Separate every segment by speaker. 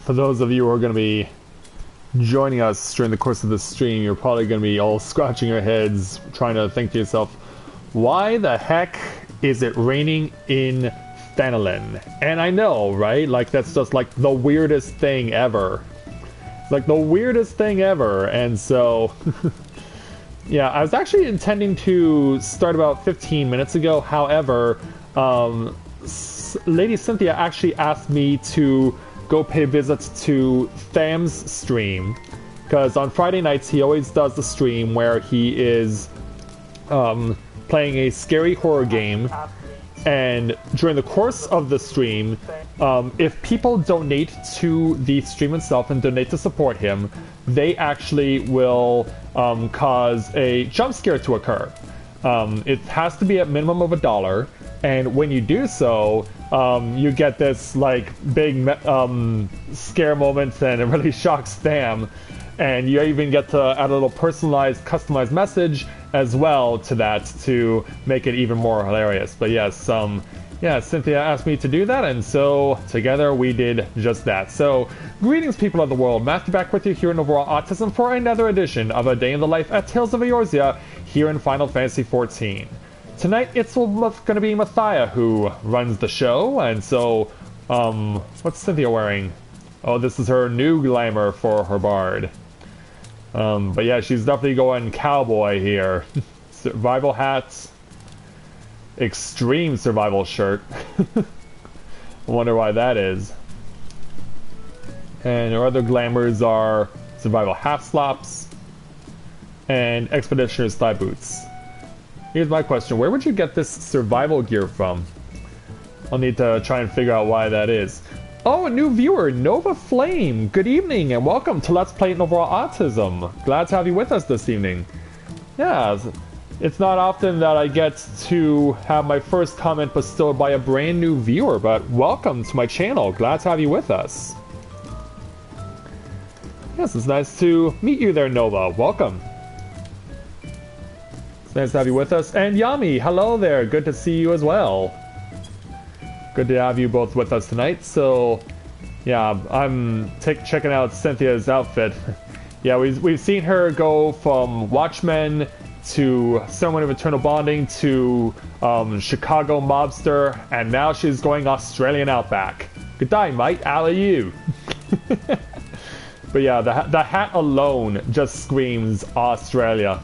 Speaker 1: for those of you who are going to be joining us during the course of this stream, you're probably going to be all scratching your heads, trying to think to yourself, why the heck is it raining in Fenelon? And I know, right? Like, that's just like the weirdest thing ever. Like, the weirdest thing ever. And so, yeah, I was actually intending to start about 15 minutes ago. However, Lady Cynthia actually asked me to go pay visits to Tham's stream, because on Friday nights he always does the stream where he is playing a scary horror game, and during the course of the stream, if people donate to the stream itself and donate to support him, they actually will cause a jump scare to occur. It has to be at minimum of $1, and when you do so, you get this like big scare moment, and it really shocks Tham. And you even get to add a little personalized, customized message as well to that to make it even more hilarious. But yes, yeah, Cynthia asked me to do that, and so together we did just that. So, greetings, people of the world. Matthia back with you here in Novaura Autism for another edition of A Day in the Life at Tales of Eorzea here in Final Fantasy XIV. Tonight it's going to be Matthia who runs the show, and so, what's Cynthia wearing? Oh, this is her new glamour for her bard. But yeah, she's definitely going cowboy here. Survival hats. Extreme survival shirt. I wonder why that is. And her other glamours are survival half slops and expeditioner's thigh boots. Here's my question: where would you get this survival gear from? I'll need to try and figure out why that is. Oh, a new viewer, Nova Flame. Good evening and welcome to Let's Play Novaura Autism. Glad to have you with us this evening. Yeah, it's not often that I get to have my first comment bestowed by a brand new viewer, but welcome to my channel. Glad to have you with us. Yes, it's nice to meet you there, Nova. Welcome. It's nice to have you with us. And Yami, hello there. Good to see you as well. Good to have you both with us tonight. So, yeah, I'm checking out Cynthia's outfit. Yeah, we've seen her go from Watchmen to Ceremony of Eternal Bonding to Chicago Mobster, and now she's going Australian Outback. Good day, mate. How are you? But yeah, the hat alone just screams Australia.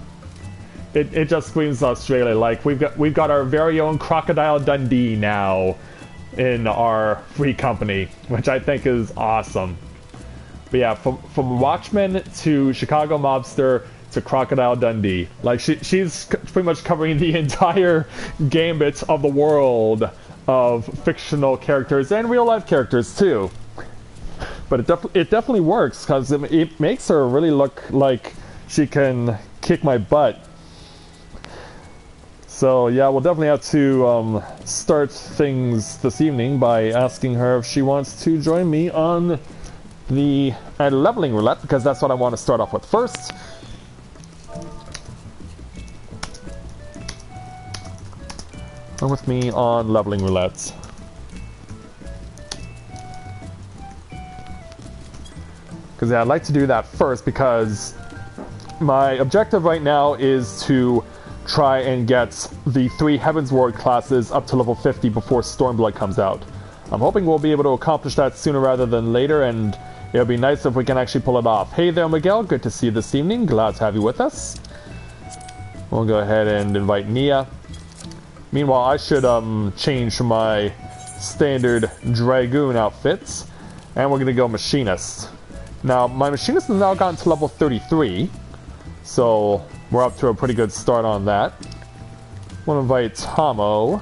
Speaker 1: It just screams Australia. Like we've got our very own Crocodile Dundee now in our free company, which I think is awesome. But yeah, from Watchmen to Chicago Mobster to Crocodile Dundee, like she's pretty much covering the entire gambit of the world of fictional characters and real life characters too. But it definitely works, because it makes her really look like she can kick my butt. So yeah, we'll definitely have to start things this evening by asking her if she wants to join me on the leveling roulette, because that's what I want to start off with first. Come with me on leveling roulette. Because yeah, I'd like to do that first, because my objective right now is to try and get the 3 Heavensward classes up to level 50 before Stormblood comes out. I'm hoping we'll be able to accomplish that sooner rather than later, and it'll be nice if we can actually pull it off. Hey there, Miguel. Good to see you this evening. Glad to have you with us. We'll go ahead and invite Nia. Meanwhile, I should change from my standard Dragoon outfits, and we're going to go Machinist. Now, my Machinist has now gotten to level 33, so we're up to a pretty good start on that. I want to invite Tomo,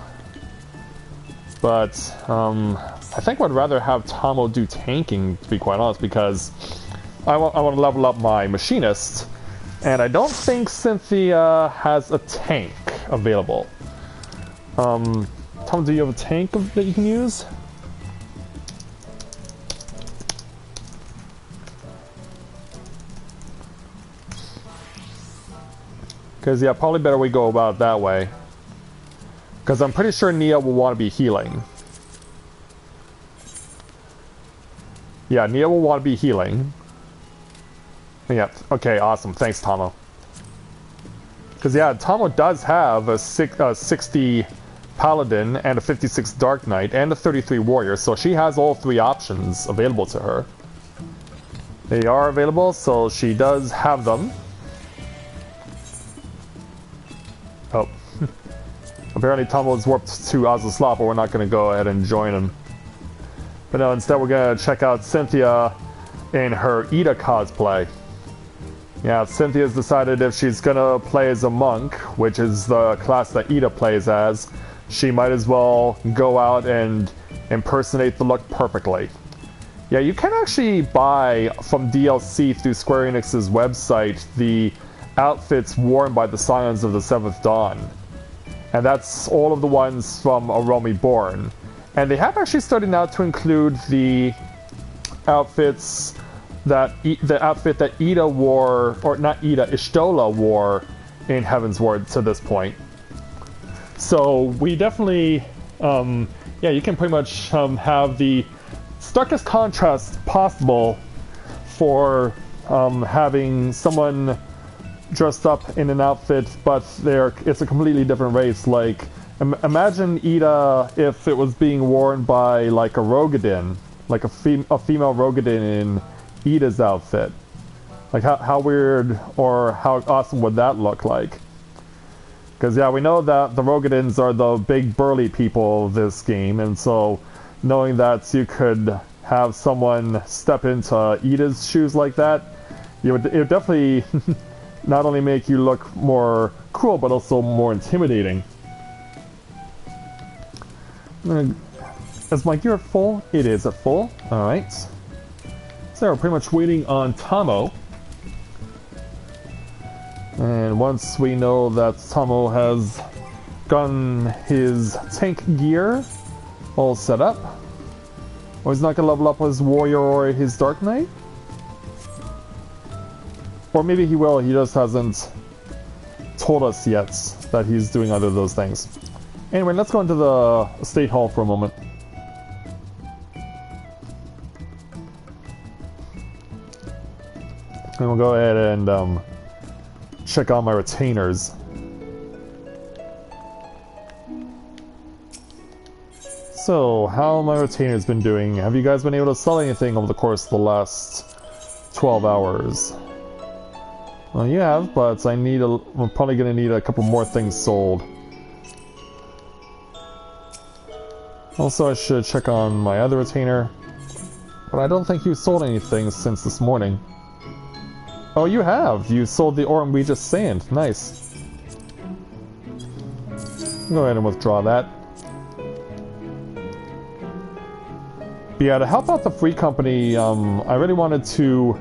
Speaker 1: but I think I'd rather have Tomo do tanking, to be quite honest, because I want to level up my Machinist, and I don't think Cynthia has a tank available. Tomo, do you have a tank that you can use? Because, yeah, probably better we go about it that way. Because I'm pretty sure Nia will want to be healing. Yeah, Nia will want to be healing. Yeah, okay, awesome. Thanks, Tomo. Because, yeah, Tomo does have a 60 Paladin and a 56 Dark Knight and a 33 Warrior, so she has all three options available to her. They are available, so she does have them. Oh. Apparently Tomo's warped to Azaslop, but we're not going to go ahead and join him. But no, instead we're going to check out Cynthia in her Ida cosplay. Yeah, Cynthia's decided if she's going to play as a monk, which is the class that Ida plays as, she might as well go out and impersonate the look perfectly. Yeah, you can actually buy from DLC through Square Enix's website the outfits worn by the Scions of the Seventh Dawn. And that's all of the ones from A Realm Reborn. And they have actually started now to include the outfits that the outfit that Ida wore, or not Ida, Ishtola wore in Heavensward to this point. So we definitely, yeah, you can pretty much have the starkest contrast possible for having someone dressed up in an outfit, but it's a completely different race. Like, imagine Ida if it was being worn by like a Rogadin, like a female Rogadin in Ida's outfit. Like how weird or how awesome would that look like? Because yeah, we know that the Rogadins are the big burly people of this game, and so knowing that you could have someone step into Ida's shoes like that, it would definitely not only make you look more cool, but also more intimidating. Is my gear full? It is at full. Alright. So we're pretty much waiting on Tomo. And once we know that Tomo has gotten his tank gear all set up, or he's not going to level up his warrior or his Dark Knight? Or maybe he will, he just hasn't told us yet that he's doing either of those things. Anyway, let's go into the Estate Hall for a moment. And we'll go ahead and check out my retainers. So, how have my retainers been doing? Have you guys been able to sell anything over the course of the last 12 hours? Well, you have, but I'm probably going to need a couple more things sold. Also, I should check on my other retainer. But I don't think you sold anything since this morning. Oh, you have! You sold the Aurum Regis Sand. Nice. Go ahead and withdraw that. But yeah, to help out the free company, I really wanted to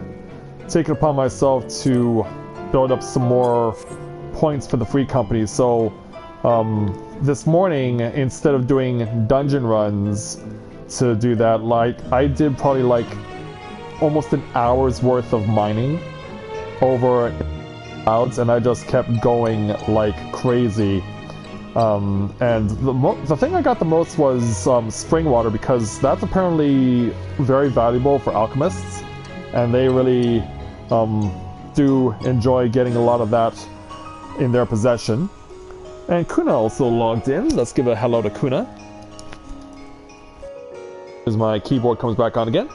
Speaker 1: take it upon myself to build up some more points for the free company. So, this morning, instead of doing dungeon runs to do that, like, I did probably like almost an hour's worth of mining over clouds, and I just kept going like crazy. And the thing I got the most was spring water, because that's apparently very valuable for alchemists, and they really do enjoy getting a lot of that in their possession. And Kuna also logged in. Let's give a hello to Kuna. As my keyboard comes back on again.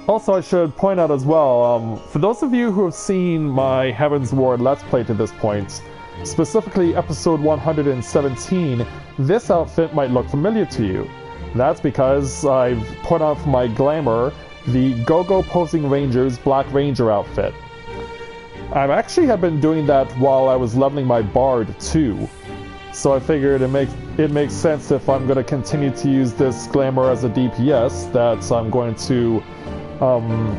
Speaker 1: Also, I should point out as well, for those of you who have seen my Heavensward Let's Play to this point, specifically episode 117, this outfit might look familiar to you. That's because I've put on for my glamour the Go-Go Posing Ranger's Black Ranger outfit. I actually have been doing that while I was leveling my Bard too. So I figured it makes sense, if I'm going to continue to use this glamour as a DPS, that I'm going to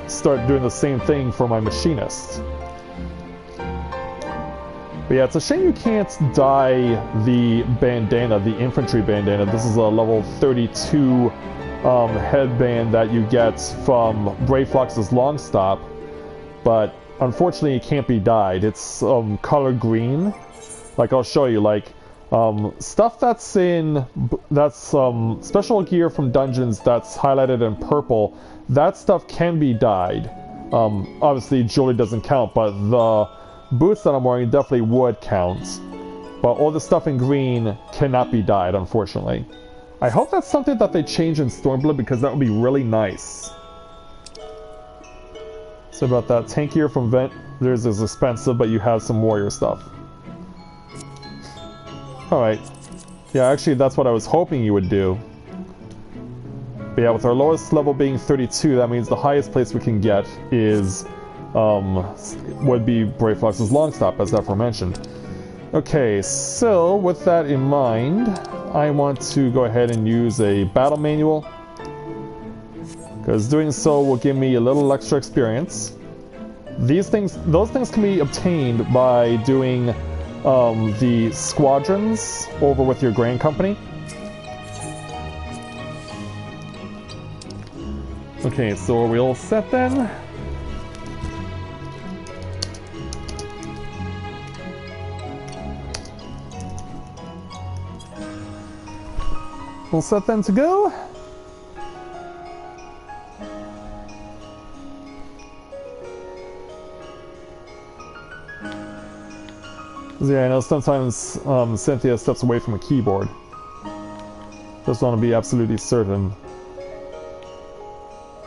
Speaker 1: start doing the same thing for my Machinist. But yeah, it's a shame you can't dye the bandana, the infantry bandana. This is a level 32 headband that you get from Brayflox's Longstop, but unfortunately it can't be dyed. It's color green. Like, I'll show you, like, Stuff that's in special gear from dungeons that's highlighted in purple, that stuff can be dyed. Obviously jewelry doesn't count, but the boots that I'm wearing definitely would count. But all the stuff in green cannot be dyed, unfortunately. I hope that's something that they change in Stormblood, because that would be really nice. So about that, tank gear from Vendors is expensive, but you have some warrior stuff. Alright. Yeah, actually that's what I was hoping you would do. But yeah, with our lowest level being 32, that means the highest place we can get is, would be Brave Fox's Longstop, as aforementioned. Okay, so with that in mind, I want to go ahead and use a battle manual, because doing so will give me a little extra experience. Those things can be obtained by doing the squadrons over with your Grand Company. Okay, so are we all set then? All set then to go? Yeah, I know sometimes Cynthia steps away from a keyboard. Just want to be absolutely certain.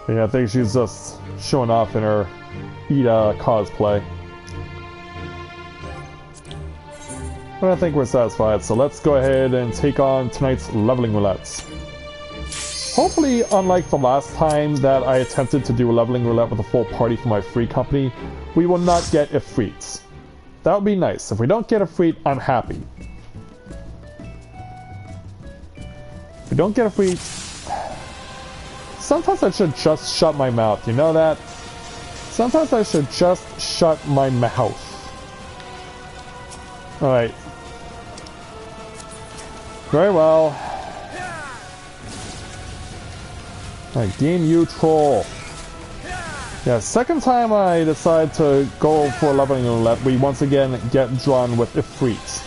Speaker 1: But yeah, I think she's just showing off in her Ida cosplay. But I think we're satisfied, so let's go ahead and take on tonight's leveling roulette. Hopefully, unlike the last time that I attempted to do a leveling roulette with a full party for my free company, we will not get Ifrits. That would be nice. If we don't get Ifrit, I'm happy. If we don't get Ifrit... Sometimes I should just shut my mouth, you know that? Sometimes I should just shut my mouth. Alright. Very well. Alright, game you troll. Yeah, second time I decide to go for a leveling roulette, we once again get drawn with Ifrit.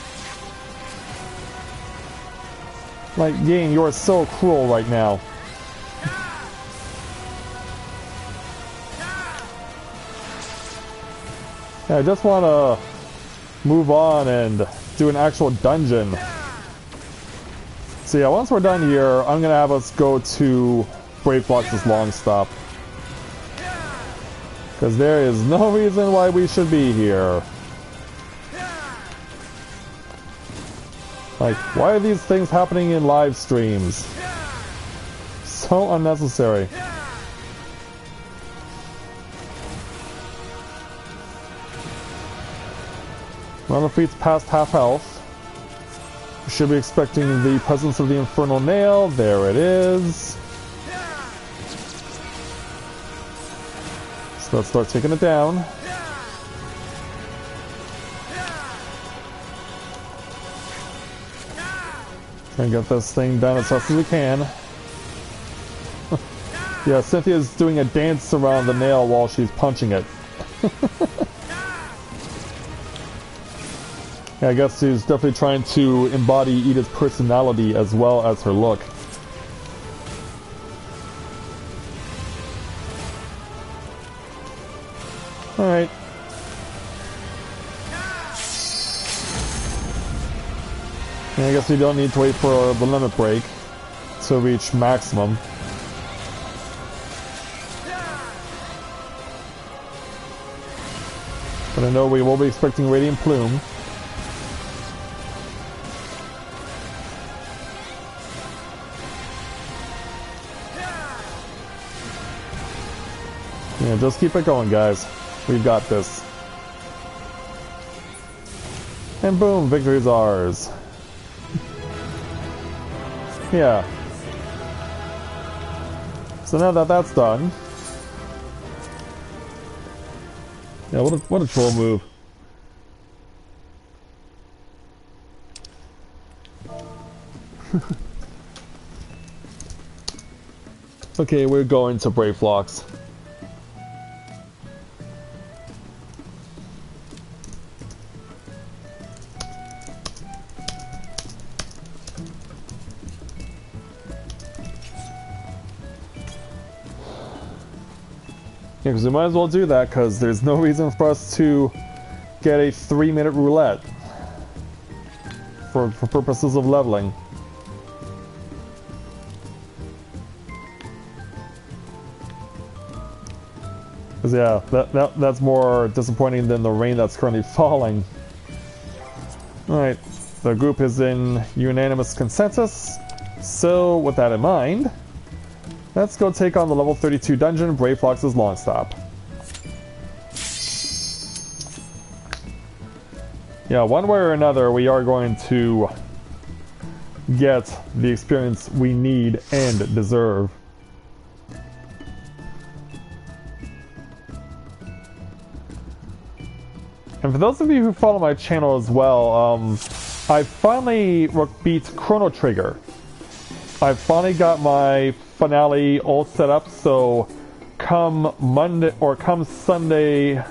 Speaker 1: Like, game, you are so cruel right now. Yeah, I just want to move on and do an actual dungeon. So yeah, once we're done here, I'm going to have us go to Brave Fox's Longstop. Because there is no reason why we should be here. Like, why are these things happening in live streams? So unnecessary. Well, if it's past half health, we should be expecting the presence of the Infernal Nail. There it is. So let's start taking it down. Try and get this thing down as fast as we can. Yeah, Cynthia's doing a dance around the nail while she's punching it. Yeah, I guess she's definitely trying to embody Edith's personality as well as her look. Alright. Yeah, I guess we don't need to wait for the limit break to reach maximum. But I know we will be expecting Radiant Plume. Yeah, just keep it going, guys. We've got this. And boom, victory is ours. Yeah. So now that that's done... Yeah, what a troll move. Okay, we're going to Brave Flocks. Yeah, because we might as well do that, because there's no reason for us to get a 3-minute roulette for purposes of leveling. Because yeah, that's more disappointing than the rain that's currently falling. Alright, the group is in unanimous consensus, so with that in mind, let's go take on the level 32 dungeon, Brave Fox's Longstop. Yeah, one way or another, we are going to get the experience we need and deserve. And for those of you who follow my channel as well, I finally beat Chrono Trigger. I finally got my finale all set up, so come Monday or come Sunday,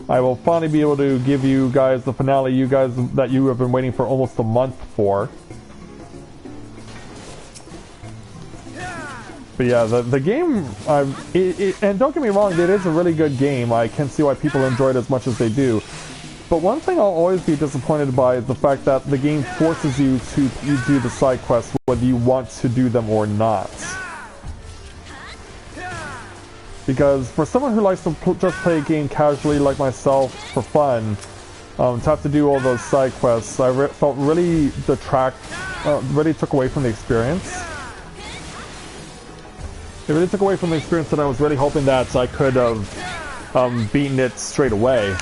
Speaker 1: I will finally be able to give you guys the finale that you have been waiting for almost a month for. But yeah, the game, and don't get me wrong, it is a really good game. I can see why people enjoy it as much as they do. But one thing I'll always be disappointed by is the fact that the game forces you to do the side quests whether you want to do them or not. Because for someone who likes to just play a game casually like myself for fun, to have to do all those side quests, I felt really really took away from the experience. It really took away from the experience that I was really hoping that I could have beaten it straight away.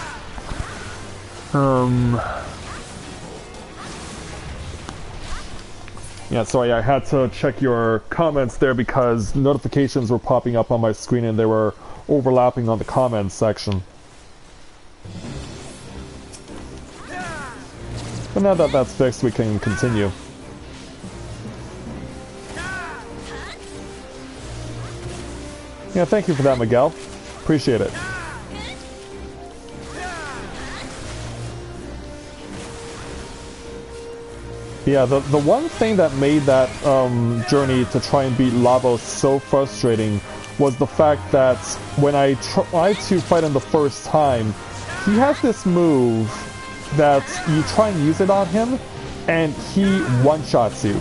Speaker 1: Yeah, sorry, I had to check your comments there because notifications were popping up on my screen and they were overlapping on the comments section. But now that that's fixed, we can continue. Yeah, thank you for that, Miguel. Appreciate it. Yeah, the one thing that made that journey to try and beat Lavos so frustrating was the fact that when I tried to fight him the first time, he has this move that you try and use it on him, and he one-shots you.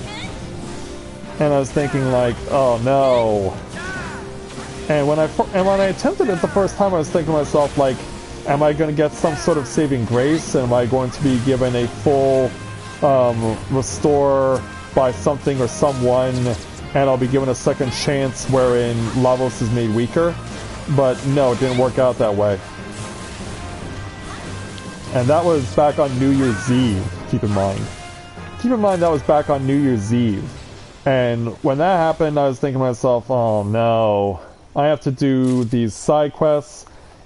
Speaker 1: And I was thinking like, oh no. And when I attempted it the first time, I was thinking to myself like, am I going to get some sort of saving grace? Am I going to be given a full restore by something or someone, and I'll be given a second chance wherein Lavos is made weaker? But no, it didn't work out that way. And that was back on New Year's Eve, keep in mind. Keep in mind that was back on New Year's Eve. And when that happened, I was thinking to myself, oh no, I have to do these side quests,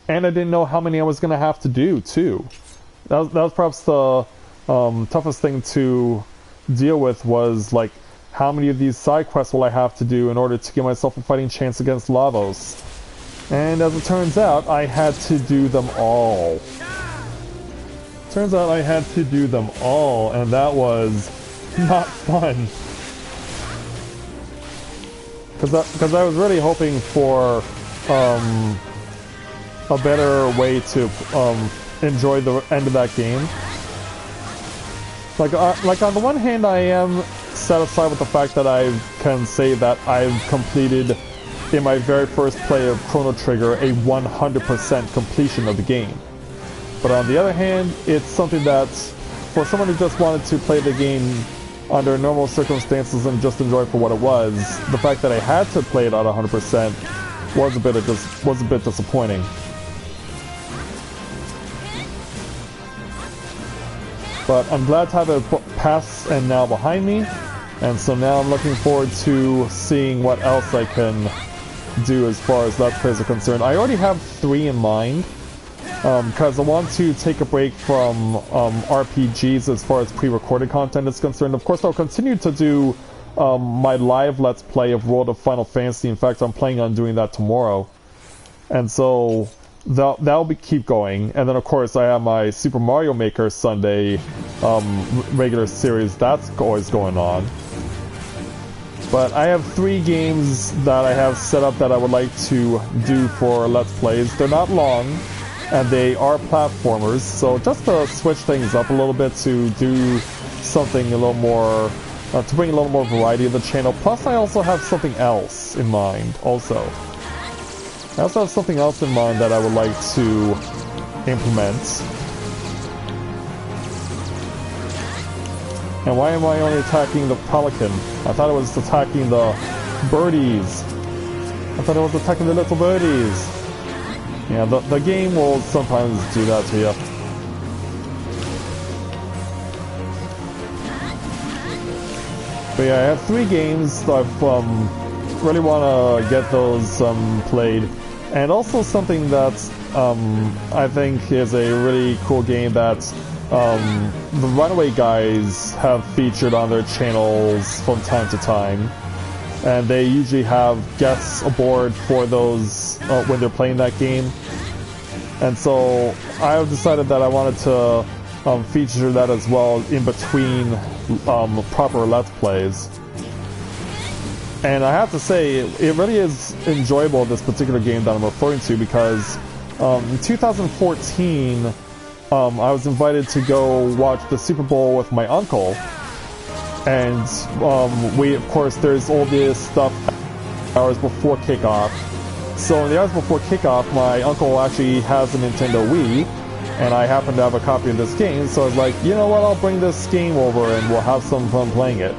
Speaker 1: and I didn't know how many I was going to have to do, too. That was perhaps the toughest thing to deal with, was like, how many of these side quests will I have to do in order to give myself a fighting chance against Lavos? And as it turns out, I had to do them all. Turns out I had to do them all, and that was not fun. Because I was really hoping for a better way to enjoy the end of that game. Like on the one hand, I am satisfied with the fact that I can say that I've completed, in my very first play of Chrono Trigger, a 100% completion of the game. But on the other hand, it's something that, for someone who just wanted to play the game under normal circumstances and just enjoy it for what it was, the fact that I had to play it at 100% was a bit disappointing. But I'm glad to have it past and now behind me, and so now I'm looking forward to seeing what else I can do as far as Let's Plays are concerned. I already have 3 in mind, because I want to take a break from RPGs as far as pre-recorded content is concerned. Of course, I'll continue to do my live Let's Play of World of Final Fantasy. In fact, I'm planning on doing that tomorrow. And so that'll keep going. And then, of course, I have my Super Mario Maker Sunday regular series. That's always going on. But I have 3 games that I have set up that I would like to do for Let's Plays. They're not long, and they are platformers, so just to switch things up a little bit, to do something a little more, to bring a little more variety to the channel. Plus I also have something else in mind also. I also have something else in mind that I would like to implement. And why am I only attacking the pelican? I thought it was attacking the birdies. I thought it was attacking the little birdies. Yeah, the game will sometimes do that to you. But yeah, I have 3 games that I really want to get those played. And also something that I think is a really cool game that the Runaway guys have featured on their channels from time to time, and they usually have guests aboard for those when they're playing that game. And so I have decided that I wanted to feature that as well in between proper Let's Plays. And I have to say, it really is enjoyable, this particular game that I'm referring to, because in 2014 I was invited to go watch the Super Bowl with my uncle, and of course, there's all this stuff hours before kickoff. So in the hours before kickoff, my uncle actually has a Nintendo Wii, and I happen to have a copy of this game, so I was like, you know what, I'll bring this game over and we'll have some fun playing it.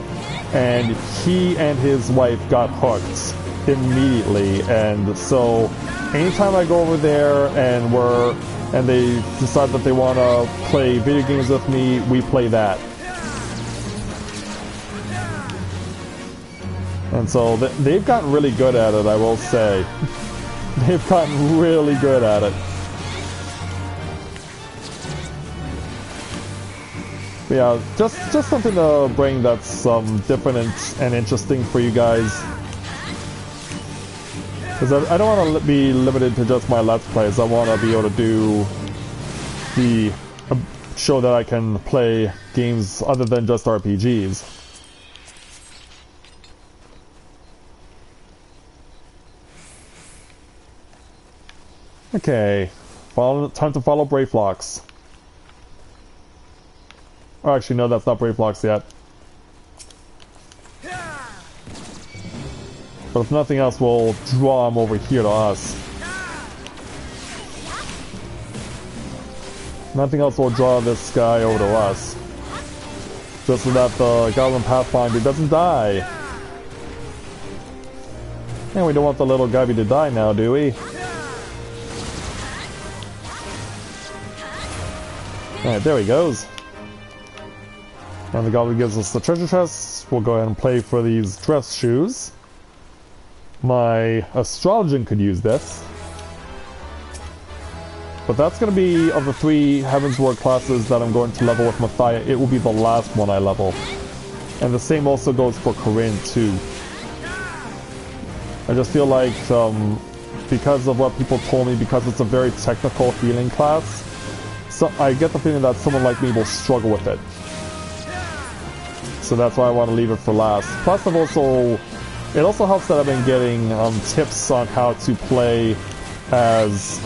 Speaker 1: And he and his wife got hooked immediately, and so anytime I go over there and they decide that they want to play video games with me, we play that. And so they've gotten really good at it, I will say. They've gotten really good at it. But yeah, just something to bring that's different and interesting for you guys. Because I don't want to be limited to just my Let's Plays. I want to be able to do show that I can play games other than just RPGs. Okay, time to follow Brayflocks. Oh, actually, no, that's not Brayflocks yet. But if nothing else, we'll draw him over here to us. Nothing else will draw this guy over to us. Just so that the Goblin Pathfinder doesn't die. And we don't want the little gubby to die now, do we? Alright, there he goes. And the Goblin gives us the treasure chest. We'll go ahead and play for these dress shoes. My Astrologian could use this. But that's going to be, of the 3 Heavensward classes that I'm going to level with Matthia, it will be the last one I level. And the same also goes for Corinne too. I just feel like, because of what people told me, because it's a very technical healing class, so I get the feeling that someone like me will struggle with it. So that's why I want to leave it for last. Plus it also helps that I've been getting tips on how to play as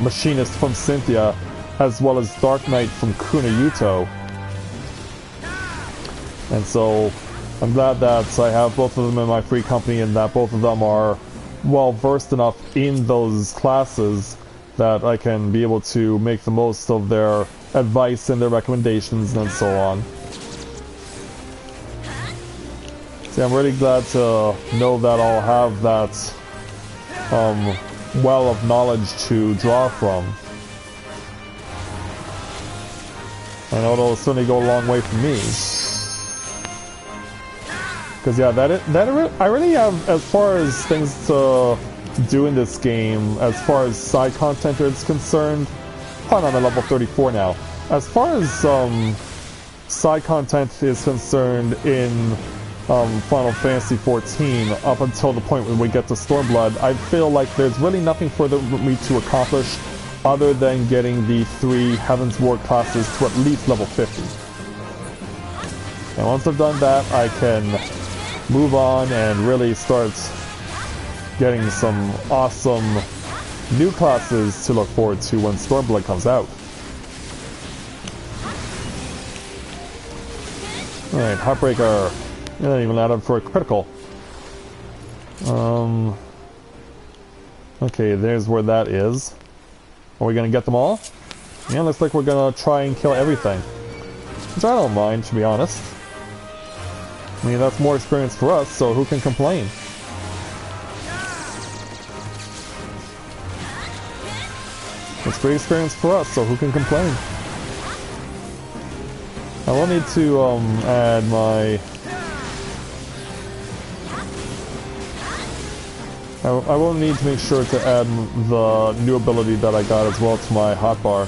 Speaker 1: Machinist from Cynthia, as well as Dark Knight from Kuna Yuto. And so I'm glad that I have both of them in my free company, and that both of them are well versed enough in those classes that I can be able to make the most of their advice and their recommendations and so on. See, I'm really glad to know that I'll have that well of knowledge to draw from. I know it'll certainly go a long way for me. Because yeah, I really have, as far as things to do in this game, as far as side content is concerned, I'm at level 34 now. As far as side content is concerned in Final Fantasy XIV, up until the point when we get to Stormblood, I feel like there's really nothing further for me to accomplish other than getting the 3 Heavensward classes to at least level 50. And once I've done that, I can move on and really start getting some awesome new classes to look forward to when Stormblood comes out. Alright, Heartbreaker. I didn't even add up for a critical. Okay, there's where that is. Are we gonna get them all? Yeah, looks like we're gonna try and kill everything. Which I don't mind, to be honest. I mean, that's more experience for us, so who can complain? It's great experience for us, so who can complain? I will need to add my... I will need to make sure to add the new ability that I got as well to my hotbar.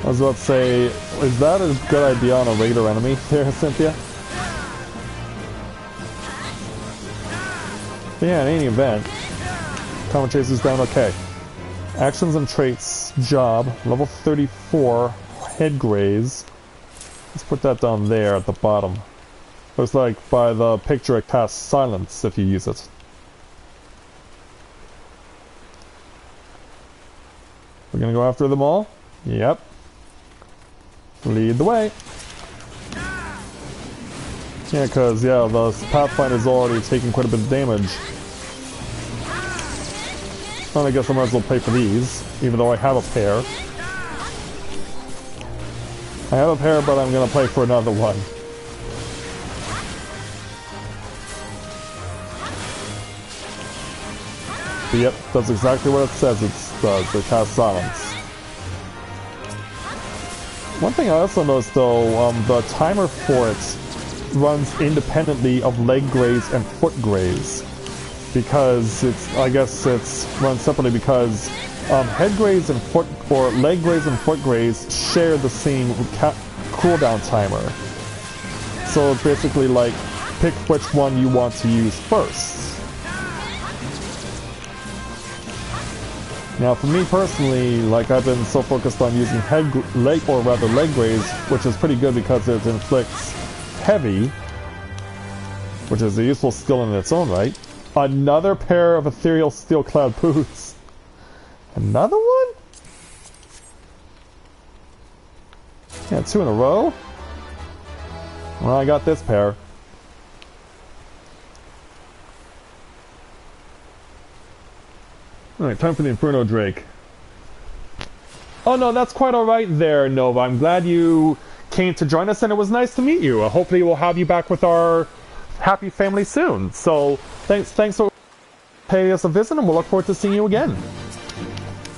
Speaker 1: I was about to say, is that a good idea on a regular enemy there, Cynthia? But yeah, in any event, Common Chaser's down okay. Actions and traits, job, level 34, head graze. Let's put that down there at the bottom. Looks like by the picture it casts silence if you use it. We're gonna go after them all? Yep. Lead the way. Yeah, cause yeah, the Pathfinder's already taking quite a bit of damage. Well, I guess I might as well play for these, even though I have a pair. I have a pair, but I'm gonna play for another one. But yep, that's exactly what it says it does. It casts silence. One thing I also noticed though, the timer for it runs independently of leg graze and foot graze. Because I guess it's run separately because head graze and foot, or leg graze and foot graze share the same cooldown timer. So it's basically like, pick which one you want to use first. Now for me personally, like I've been so focused on using leg graze, which is pretty good because it inflicts heavy, which is a useful skill in its own right. Another pair of ethereal steel-clad boots. Another one? Yeah, 2 in a row? Well, I got this pair. Alright, time for the Inferno Drake. Oh no, that's quite alright there, Nova. I'm glad you came to join us and it was nice to meet you. Hopefully we'll have you back with our happy family soon. So, thanks for paying us a visit and we'll look forward to seeing you again.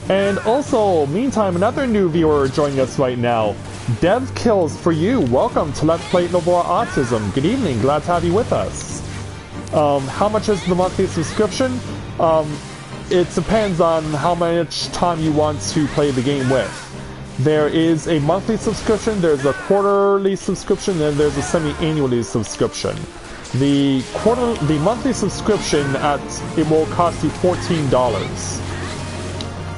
Speaker 1: And also, meantime, another new viewer joining us right now. Dev Kills for you. Welcome to Let's Play Novaura Autism. Good evening, glad to have you with us. How much is the monthly subscription? It depends on how much time you want to play the game with. There is a monthly subscription, there's a quarterly subscription, and there's a semi-annually subscription. The monthly subscription it will cost you $14.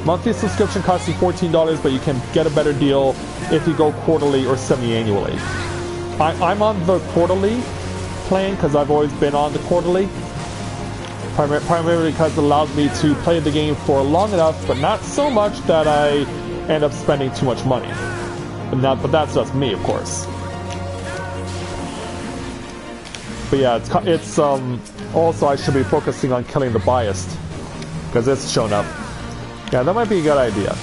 Speaker 1: Monthly subscription costs you $14, but you can get a better deal if you go quarterly or semi-annually. I'm on the quarterly plan because I've always been on the quarterly. Primarily because it allows me to play the game for long enough, but not so much that I end up spending too much money. But that's just me, of course. But yeah, it's also I should be focusing on killing the biased because it's shown up. Yeah, that might be a good idea.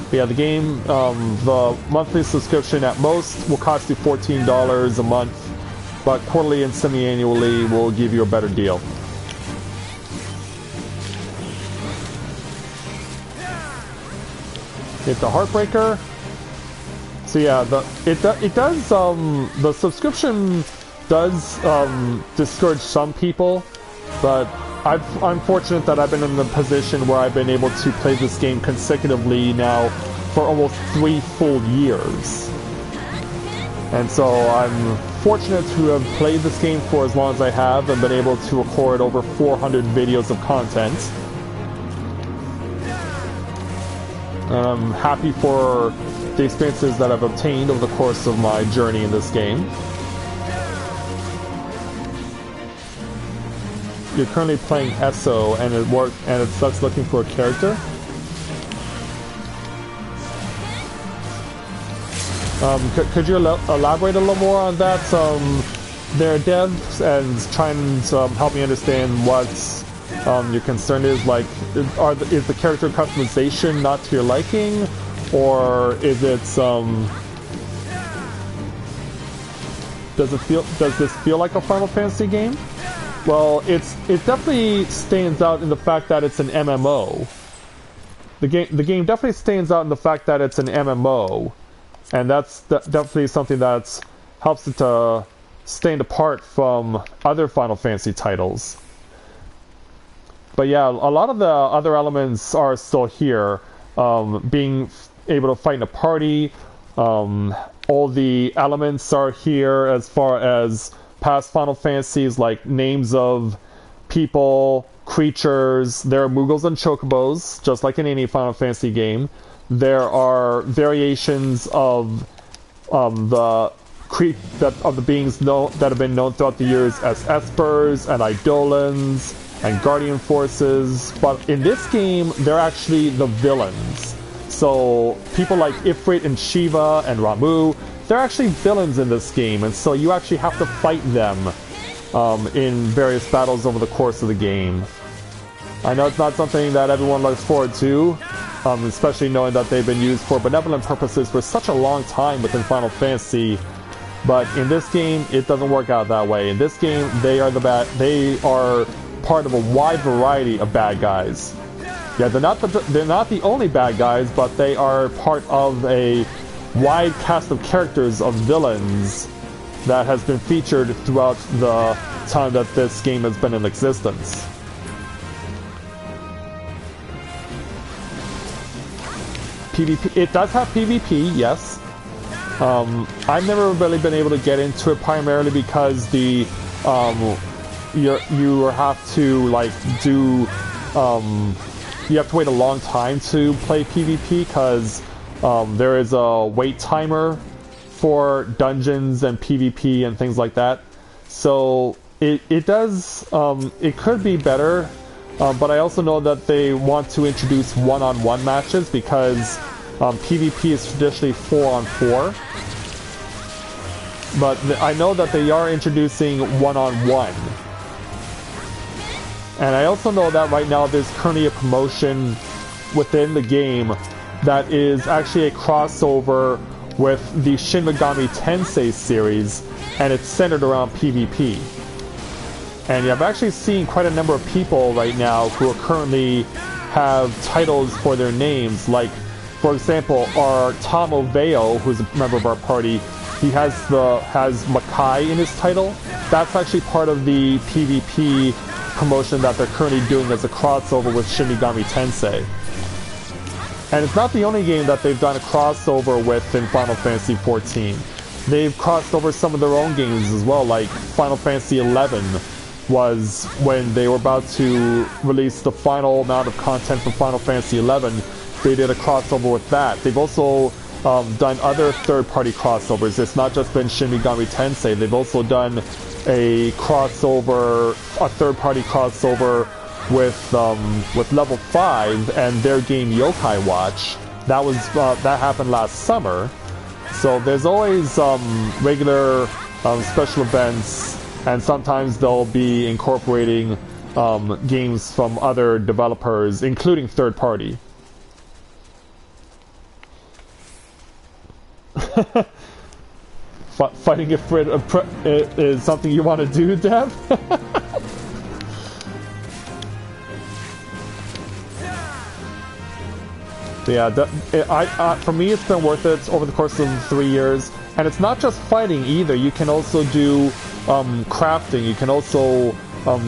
Speaker 1: But yeah, the game, the monthly subscription at most will cost you $14 a month, but quarterly and semi-annually will give you a better deal. Hit the Heartbreaker. So yeah, the subscription does discourage some people, but I'm fortunate that I've been in the position where I've been able to play this game consecutively now for almost 3 full years. And so I'm fortunate to have played this game for as long as I have and been able to record over 400 videos of content. And I'm happy for the experiences that I've obtained over the course of my journey in this game. You're currently playing ESO, and it starts looking for a character. Could you elaborate a little more on that? Their devs, and try and help me understand what your concern is. Like, is the character customization not to your liking, or is it does this feel like a Final Fantasy game? Well, it definitely stands out in the fact that it's an MMO. The game definitely stands out in the fact that it's an MMO, and that's definitely something that helps it to stand apart from other Final Fantasy titles. But yeah, a lot of the other elements are still here. Being able to fight in a party, all the elements are here as far as past Final Fantasies, like names of people, creatures. There are Moogles and Chocobos, just like in any Final Fantasy game. There are variations of the beings that have been known throughout the years as Espers and Eidolons and Guardian Forces. But in this game, they're actually the villains. So people like Ifrit and Shiva and Ramu, they're actually villains in this game, and so you actually have to fight them in various battles over the course of the game. I know it's not something that everyone looks forward to, especially knowing that they've been used for benevolent purposes for such a long time within Final Fantasy. But in this game, it doesn't work out that way. In this game, they are part of a wide variety of bad guys. Yeah, they're not the only bad guys, but they are part of a wide cast of characters of villains that has been featured throughout the time that this game has been in existence. PvP, it does have PvP, yes. I've never really been able to get into it, primarily because you have to you have to wait a long time to play PvP, because there is a wait timer for dungeons and PvP and things like that. So it could be better, but I also know that they want to introduce one-on-one matches, because PvP is traditionally 4-on-4. But I know that they are introducing one-on-one. And I also know that right now there's currently a promotion within the game that is actually a crossover with the Shin Megami Tensei series, and it's centered around PvP. And I've actually seen quite a number of people right now who are currently have titles for their names. Like, for example, our Tom Oveo, who's a member of our party, he has Makai in his title. That's actually part of the PvP promotion that they're currently doing as a crossover with Shin Megami Tensei. And it's not the only game that they've done a crossover with in Final Fantasy XIV. They've crossed over some of their own games as well, like Final Fantasy XI was when they were about to release the final amount of content for Final Fantasy XI. They did a crossover with that. They've also done other third-party crossovers. It's not just been Shin Megami Tensei. They've also done a third-party crossover with Level 5 and their game Yokai Watch. That happened last summer. So there's always regular special events, and sometimes they'll be incorporating games from other developers, including third-party. Fighting Ifrit is something you want to do, Dev? Yeah, for me it's been worth it over the course of 3 years. And it's not just fighting either. You can also do crafting. You can also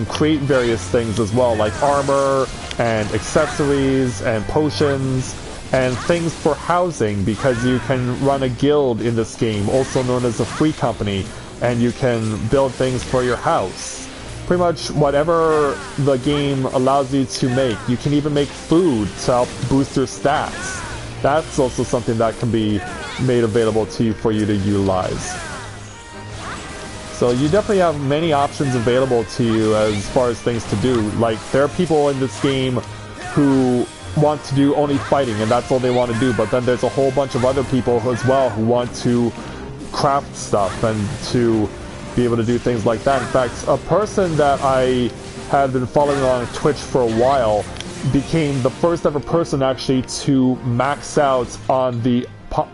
Speaker 1: create various things as well, like armor and accessories and potions and things for housing, because you can run a guild in this game, also known as a free company, and you can build things for your house. Pretty much whatever the game allows you to make. You can even make food to help boost your stats. that's also something that can be made available to you for you to utilize. So you definitely have many options available to you as far as things to do. Like, there are people in this game who want to do only fighting, and that's all they want to do, but then there's a whole bunch of other people as well who want to craft stuff and to be able to do things like that. In fact, a person that I had been following on Twitch for a while became the first ever person actually to max out on the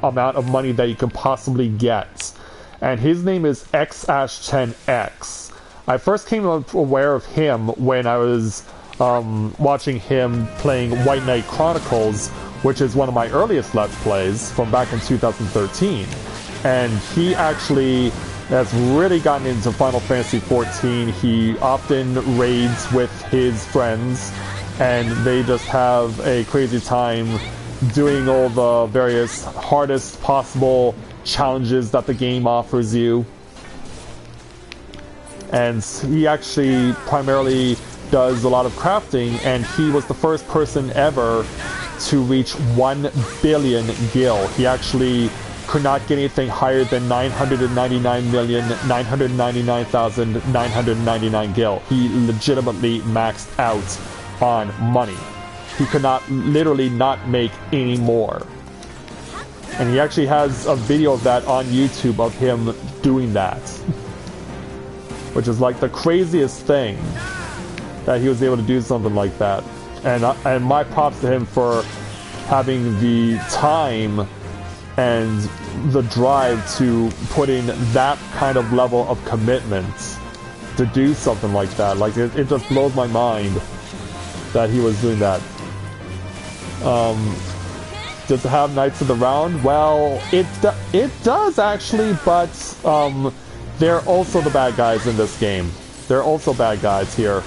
Speaker 1: amount of money that you can possibly get. And his name is XIV. I first came aware of him when I was watching him playing White Knight Chronicles, which is one of my earliest Let's Plays from back in 2013. And he actually has really gotten into Final Fantasy XIV. He often raids with his friends, and they just have a crazy time doing all the various hardest possible challenges that the game offers you. And he actually primarily does a lot of crafting, and he was the first person ever to reach 1 billion gil. He actually could not get anything higher than 999,999,999 gil. He legitimately maxed out on money. He could not, literally not make any more. And he actually has a video of that on YouTube of him doing that. Which is like the craziest thing, that he was able to do something like that. And my props to him for having the time and the drive to put in that kind of level of commitment to do something like that. Like, it just blows my mind that he was doing that. Does it have Knights of the Round? Well, it does actually, but they're also the bad guys in this game. They're also bad guys here.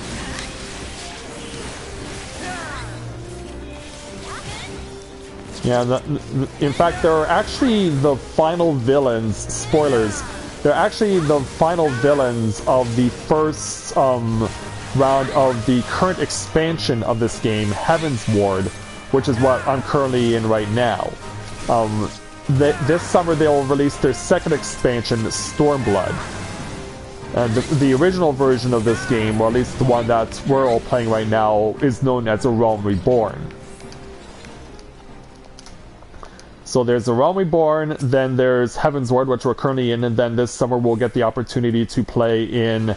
Speaker 1: Yeah, in fact, they're actually the final villains, spoilers, they're actually the final villains of the first round of the current expansion of this game, Heavensward, which is what I'm currently in right now. This summer they will release their second expansion, Stormblood. And the original version of this game, or at least the one that we're all playing right now, is known as A Realm Reborn. So there's A Realm Reborn, then there's Heavensward, which we're currently in, and then this summer we'll get the opportunity to play in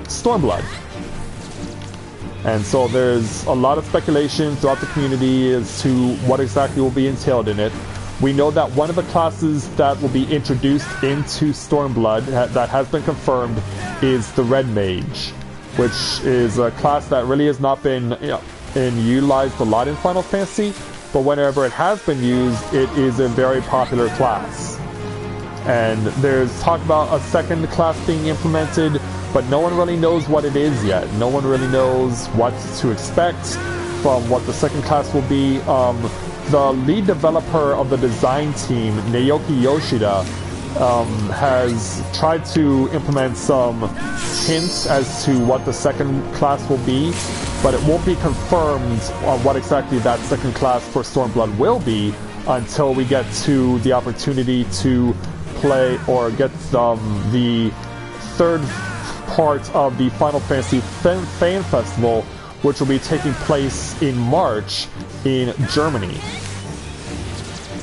Speaker 1: Stormblood. And so there's a lot of speculation throughout the community as to what exactly will be entailed in it. We know that one of the classes that will be introduced into Stormblood that has been confirmed is the Red Mage, which is a class that really has not been utilized a lot in Final Fantasy, but whenever it has been used, it is a very popular class. And there's talk about a second class being implemented, but no one really knows what it is yet. No one really knows what to expect from what the second class will be. The lead developer of the design team, Naoki Yoshida, has tried to implement some hints as to what the second class will be, but it won't be confirmed on what exactly that second class for Stormblood will be until we get to the opportunity to play or get the third part of the Final Fantasy Fan Festival, which will be taking place in March in Germany.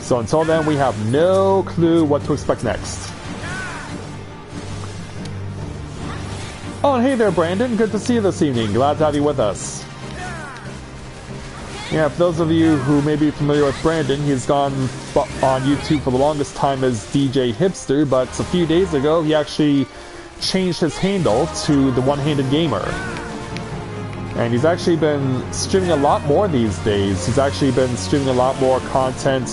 Speaker 1: So until then, we have no clue what to expect next. Oh, and hey there, Brandon. Good to see you this evening. Glad to have you with us. Yeah, for those of you who may be familiar with Brandon, he's gone on YouTube for the longest time as DJ Hipster, but a few days ago, he actually changed his handle to the One-Handed Gamer. And he's actually been streaming a lot more these days. He's actually been streaming a lot more content.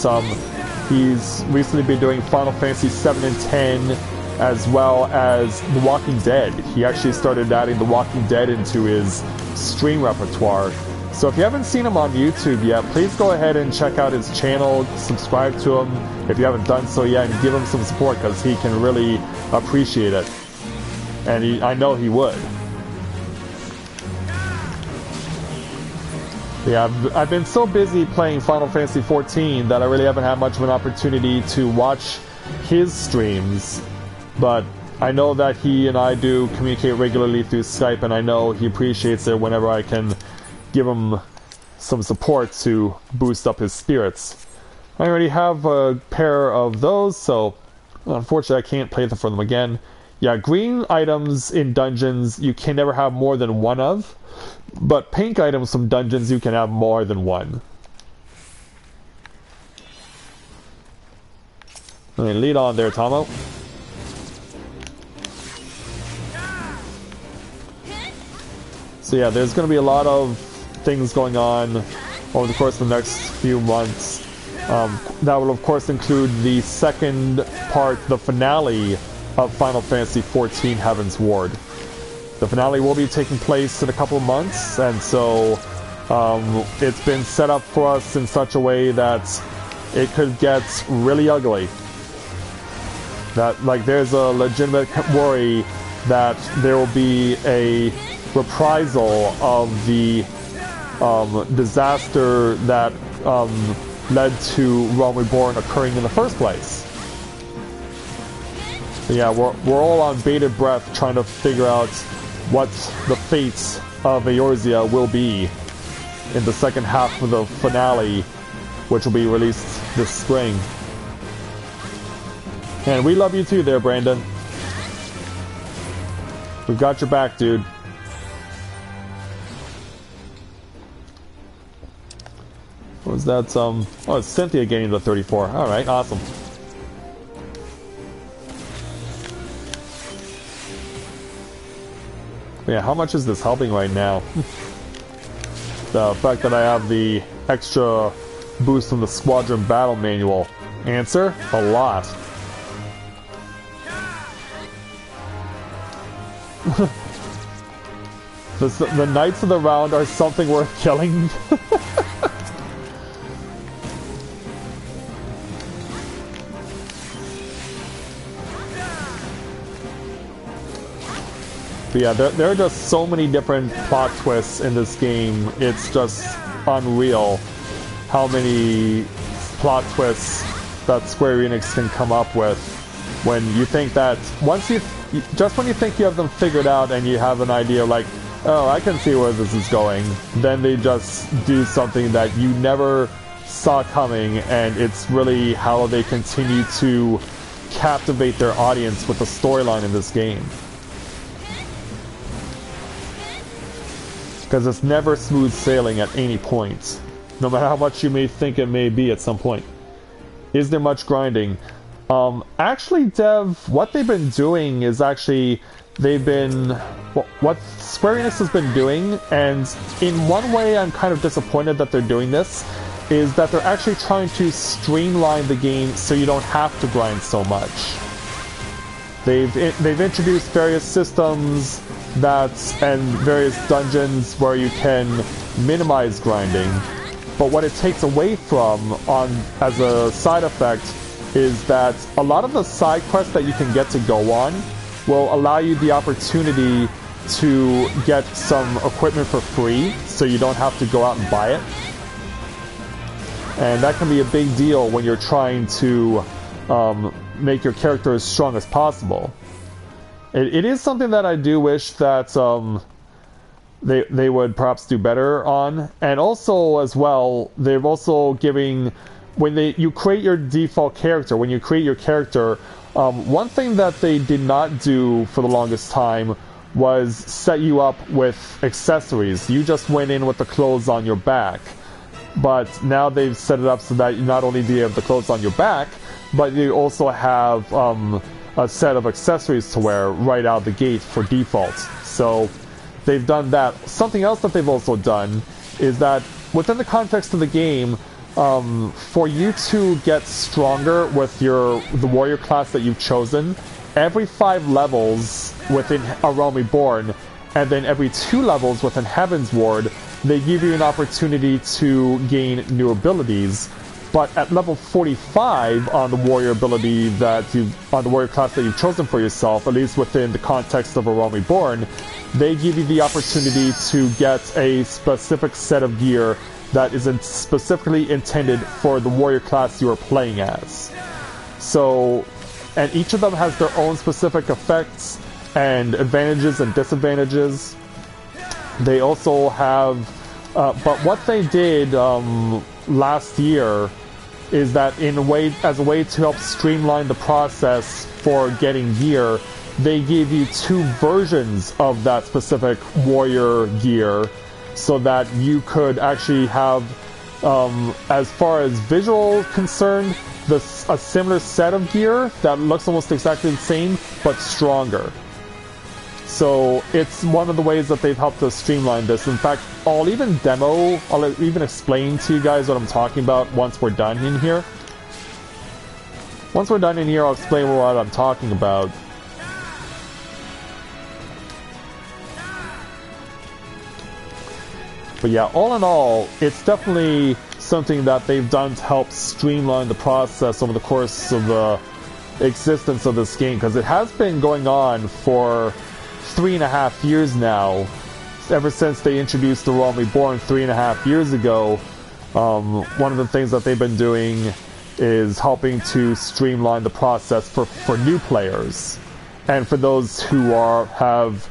Speaker 1: He's recently been doing Final Fantasy 7 and 10, as well as The Walking Dead. He actually started adding The Walking Dead into his stream repertoire. So if you haven't seen him on YouTube yet, please go ahead and check out his channel, subscribe to him if you haven't done so yet, and give him some support, because he can really appreciate it. And I know he would. Yeah, I've been so busy playing Final Fantasy XIV that I really haven't had much of an opportunity to watch his streams. But I know that he and I do communicate regularly through Skype, and I know he appreciates it whenever I can give him some support to boost up his spirits. I already have a pair of those, so unfortunately I can't play them for them again. Yeah, green items in dungeons you can never have more than one of, but pink items from dungeons you can have more than one. I mean, lead on there, Tomo. So yeah, there's going to be a lot of things going on over the course of the next few months. That will of course include the second part, the finale of Final Fantasy XIV Heavensward. The finale will be taking place in a couple of months, and so it's been set up for us in such a way that it could get really ugly. That, like, there's a legitimate worry that there will be a reprisal of the disaster that led to Realm Reborn occurring in the first place. So yeah, we're all on bated breath trying to figure out what the fate of Eorzea will be in the second half of the finale, which will be released this spring. And we love you too there, Brandon. We've got your back, dude. What was that? Oh, it's Cynthia getting to 34. Alright, awesome. Yeah, how much is this helping right now? The fact that I have the extra boost from the Squadron Battle Manual. Answer? A lot. The Knights of the Round are something worth killing. But yeah, there are just so many different plot twists in this game. It's just unreal how many plot twists that Square Enix can come up with when you think that just when you think you have them figured out and you have an idea like, oh, I can see where this is going, then they just do something that you never saw coming, and it's really how they continue to captivate their audience with the storyline in this game. Because it's never smooth sailing at any point, no matter how much you may think it may be at some point. Is there much grinding? Actually, Dev, what they've been doing is actually, what Square Enix has been doing, and in one way I'm kind of disappointed that they're doing this, is that they're actually trying to streamline the game so you don't have to grind so much. They've introduced various systems and various dungeons where you can minimize grinding, but what it takes away from as a side effect is that a lot of the side quests that you can get to go on will allow you the opportunity to get some equipment for free, so you don't have to go out and buy it. And that can be a big deal when you're trying to make your character as strong as possible. It is something that I do wish that they would perhaps do better on. And also, as well, they've also giving... When you create your default character, when you create your character, one thing that they did not do for the longest time was set you up with accessories. You just went in with the clothes on your back. But now they've set it up so that you not only do you have the clothes on your back, but you also have a set of accessories to wear right out the gate for default. So they've done that. Something else that they've also done is that within the context of the game, for you to get stronger with the warrior class that you've chosen, every 5 levels within A Realm Reborn, and then every 2 levels within Heavensward, they give you an opportunity to gain new abilities. But at level 45 on the warrior ability on the warrior class that you've chosen for yourself, at least within the context of A Realm Reborn, they give you the opportunity to get a specific set of gear that is specifically intended for the warrior class you are playing as. So, and each of them has their own specific effects and advantages and disadvantages. They also have, but what they did last year is that as a way to help streamline the process for getting gear, they gave you 2 versions of that specific warrior gear, so that you could actually have, as far as visual concerned, a similar set of gear that looks almost exactly the same, but stronger. So it's one of the ways that they've helped us streamline this. In fact, I'll even explain to you guys what I'm talking about once we're done in here. Once we're done in here, I'll explain what I'm talking about. But yeah, all in all, it's definitely something that they've done to help streamline the process over the course of the existence of this game, because it has been going on for 3.5 years now, ever since they introduced the Realm Reborn 3.5 years ago. One of the things that they've been doing is helping to streamline the process for new players, and for those who have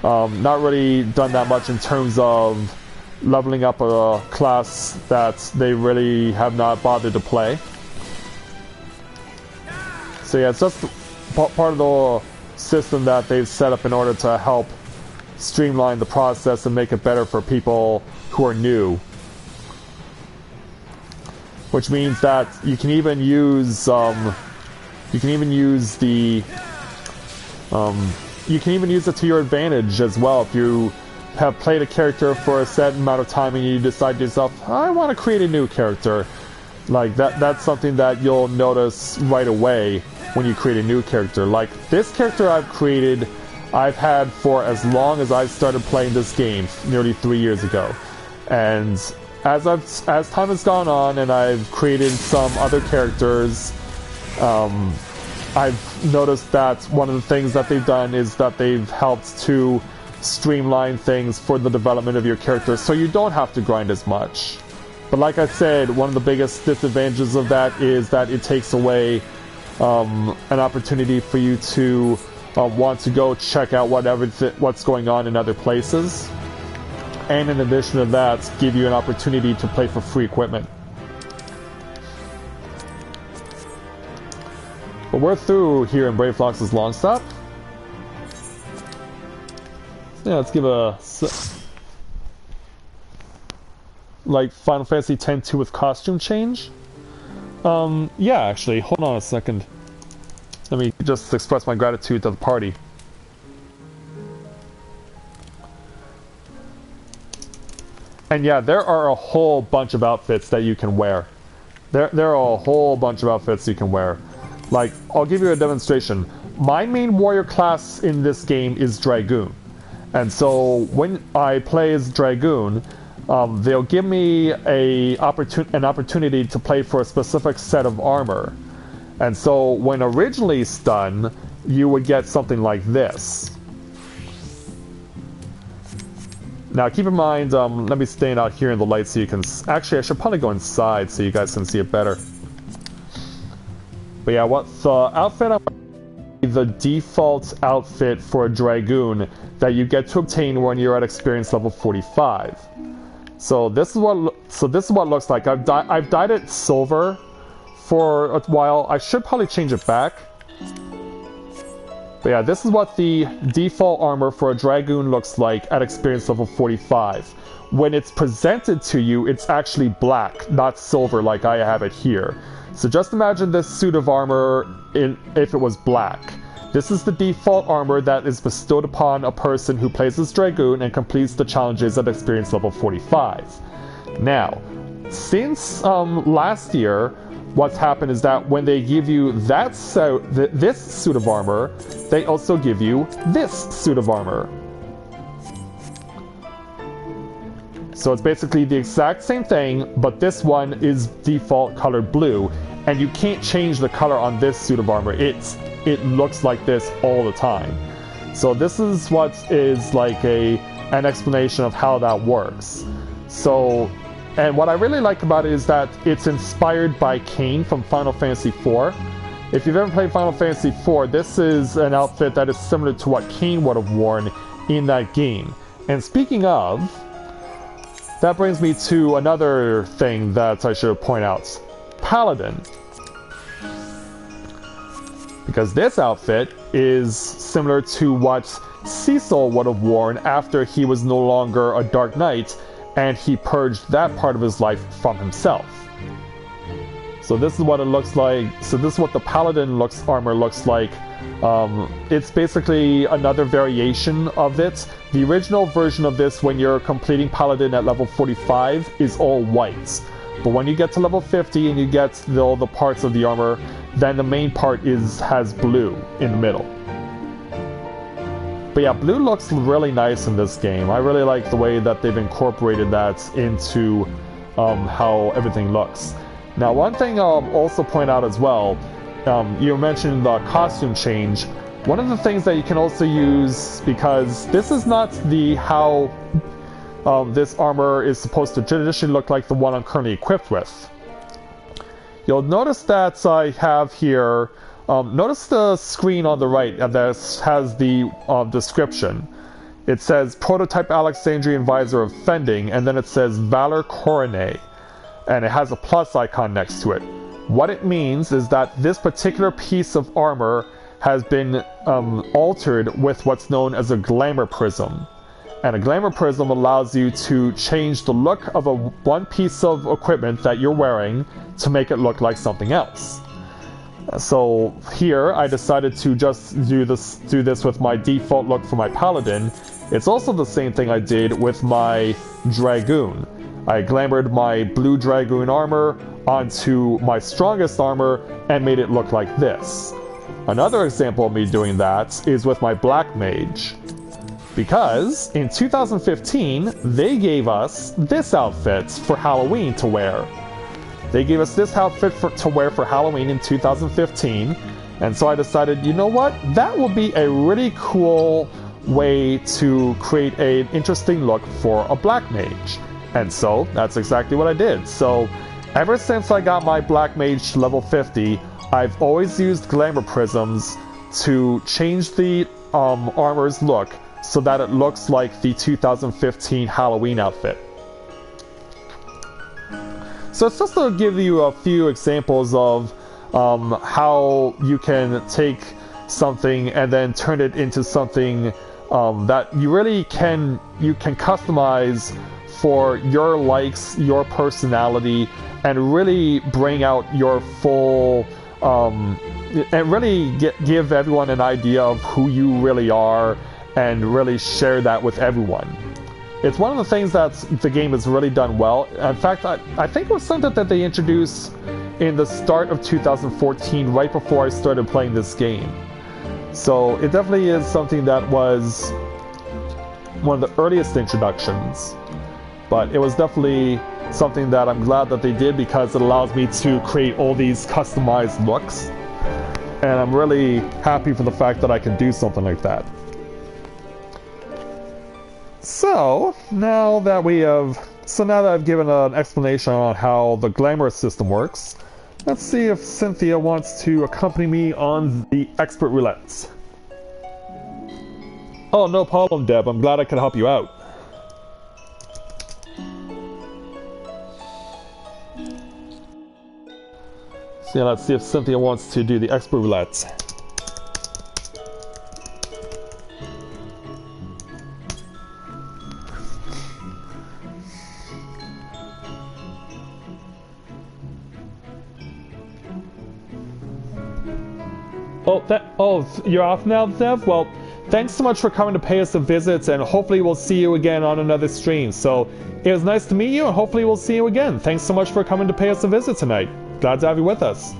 Speaker 1: not really done that much in terms of leveling up a class that they really have not bothered to play. So yeah, it's just part of the system that they've set up in order to help streamline the process and make it better for people who are new. Which means that you can even use it to your advantage as well. If you have played a character for a set amount of time and you decide to yourself, I want to create a new character, like that's something that you'll notice right away when you create a new character. Like this character I've had for as long as I started playing this game, nearly 3 years ago. And as time has gone on and I've created some other characters, I've noticed that one of the things that they've done is that they've helped to streamline things for the development of your character, so you don't have to grind as much. But like I said, one of the biggest disadvantages of that is that it takes away an opportunity for you to want to go check out what's going on in other places, and in addition to that, give you an opportunity to play for free equipment. But we're through here in Brave Fox's Long Stop. Yeah, let's give like Final Fantasy X-2 with costume change. Yeah, actually, hold on a second. Let me just express my gratitude to the party. And yeah, there are a whole bunch of outfits that you can wear. There are a whole bunch of outfits you can wear. Like, I'll give you a demonstration. My main warrior class in this game is Dragoon. And so when I play as Dragoon, they'll give me an opportunity to play for a specific set of armor. And so when originally done, you would get something like this. Now keep in mind, let me stand out here in the light so you can... Actually, I should probably go inside so you guys can see it better. But yeah, what the outfit I'm... The default outfit for a Dragoon that you get to obtain when you're at experience level 45. So this is what it looks like. I've dyed it silver for a while. I should probably change it back. But yeah, this is what the default armor for a Dragoon looks like at experience level 45. When it's presented to you, it's actually black, not silver like I have it here. So just imagine this suit of armor if it was black. This is the default armor that is bestowed upon a person who plays as Dragoon and completes the challenges at experience level 45. Now, since last year, what's happened is that when they give you this suit of armor, they also give you this suit of armor. So it's basically the exact same thing, but this one is default colored blue, and you can't change the color on this suit of armor. It looks like this all the time. So this is what is like an explanation of how that works. So, and what I really like about it is that it's inspired by Cain from Final Fantasy IV. If you've ever played Final Fantasy IV, this is an outfit that is similar to what Cain would have worn in that game. And speaking of, that brings me to another thing that I should point out. Paladin. Because this outfit is similar to what Cecil would have worn after he was no longer a Dark Knight and he purged that part of his life from himself. So this is what it looks like. So this is what the Paladin armor looks like. It's basically another variation of it. The original version of this, when you're completing Paladin at level 45, is all white. But when you get to level 50 and you get all the parts of the armor, then the main part has blue in the middle. But yeah, blue looks really nice in this game. I really like the way that they've incorporated that into how everything looks. Now, one thing I'll also point out as well, you mentioned the costume change. One of the things that you can also use, because this is not how this armor is supposed to traditionally look like the one I'm currently equipped with. You'll notice that I have here, notice the screen on the right that has the description. It says Prototype Alexandrian Visor of Fending, and then it says Valor Coronae, and it has a plus icon next to it. What it means is that this particular piece of armor has been altered with what's known as a glamour prism. And a glamour prism allows you to change the look of one piece of equipment that you're wearing to make it look like something else. So here I decided to just do this with my default look for my Paladin. It's also the same thing I did with my Dragoon. I glamoured my blue Dragoon armor onto my strongest armor and made it look like this. Another example of me doing that is with my Black Mage. Because in 2015, they gave us this outfit for Halloween to wear. They gave us this outfit to wear for Halloween in 2015, and so I decided, you know what? That will be a really cool way to create an interesting look for a Black Mage. And so, that's exactly what I did. So, ever since I got my Black Mage to level 50, I've always used glamour prisms to change the armor's look so that it looks like the 2015 Halloween outfit. So it's just to give you a few examples of how you can take something and then turn it into something that you really can customize for your likes, your personality, and really bring out your full and really give everyone an idea of who you really are and really share that with everyone. It's one of the things that the game has really done well. In fact, I think it was something that they introduced in the start of 2014, right before I started playing this game. So it definitely is something that was one of the earliest introductions. But it was definitely something that I'm glad that they did, because it allows me to create all these customized looks. And I'm really happy for the fact that I can do something like that. So now that I've given an explanation on how the glamour system works, let's see if Cynthia wants to accompany me on the expert roulette. Oh, no problem, Deb. I'm glad I could help you out. So yeah, let's see if Cynthia wants to do the expert roulette. You're off now, Dev? Well, thanks so much for coming to pay us a visit, and hopefully we'll see you again on another stream. So, it was nice to meet you, and hopefully we'll see you again. Thanks so much for coming to pay us a visit tonight. Glad to have you with us.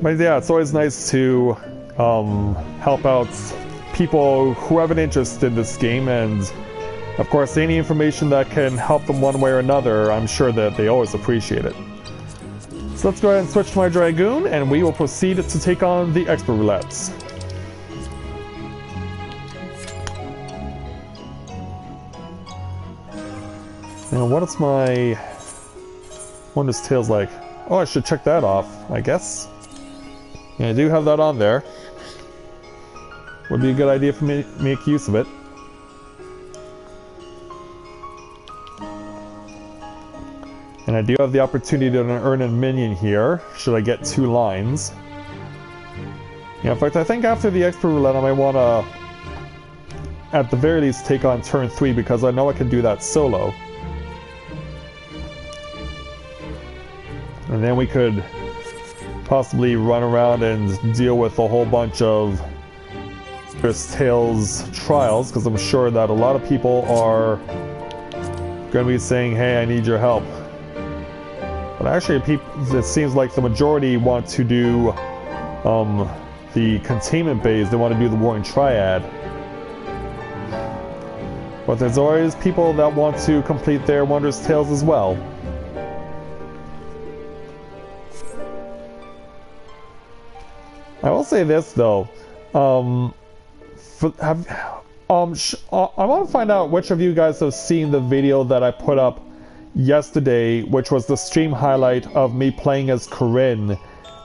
Speaker 1: But yeah, it's always nice to help out people who have an interest in this game, and of course any information that can help them one way or another, I'm sure that they always appreciate it. So let's go ahead and switch to my Dragoon, and we will proceed to take on the Expert Roulettes. Now, what is my Wondrous Tales like? Oh, I should check that off, I guess. Yeah, I do have that on there. Would be a good idea for me to make use of it. And I do have the opportunity to earn a minion here, should I get 2 lines. Yeah, in fact, I think after the Expert Roulette I might want to, at the very least, take on turn 3, because I know I can do that solo. And then we could possibly run around and deal with a whole bunch of Tales trials, because I'm sure that a lot of people are going to be saying, hey, I need your help. But actually, it seems like the majority want to do the containment base. They want to do the Warring Triad. But there's always people that want to complete their Wondrous Tales as well. I will say this though. I want to find out which of you guys have seen the video that I put up yesterday, which was the stream highlight of me playing as Corinne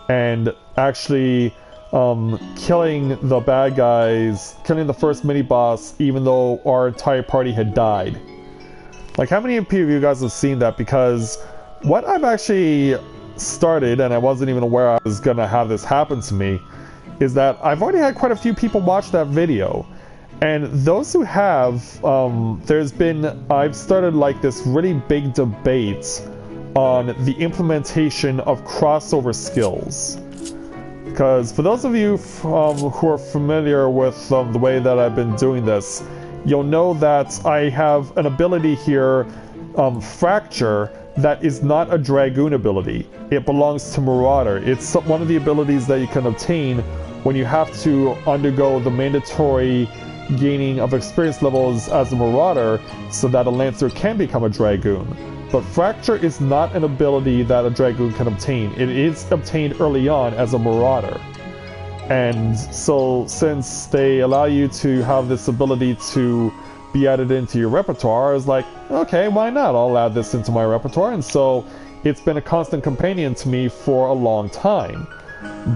Speaker 1: and actually killing the bad guys, killing the first mini-boss, even though our entire party had died. Like, how many of you guys have seen that? Because what I've actually started, and I wasn't even aware I was gonna have this happen to me, is that I've already had quite a few people watch that video. And those who have, I've started like this really big debate on the implementation of crossover skills. Because for those of you who are familiar with the way that I've been doing this, you'll know that I have an ability here, Fracture, that is not a Dragoon ability. It belongs to Marauder. It's one of the abilities that you can obtain when you have to undergo the mandatory gaining of experience levels as a Marauder so that a Lancer can become a Dragoon. But Fracture is not an ability that a Dragoon can obtain. It is obtained early on as a Marauder. And so since they allow you to have this ability to be added into your repertoire, I was like, okay, why not? I'll add this into my repertoire. And so it's been a constant companion to me for a long time.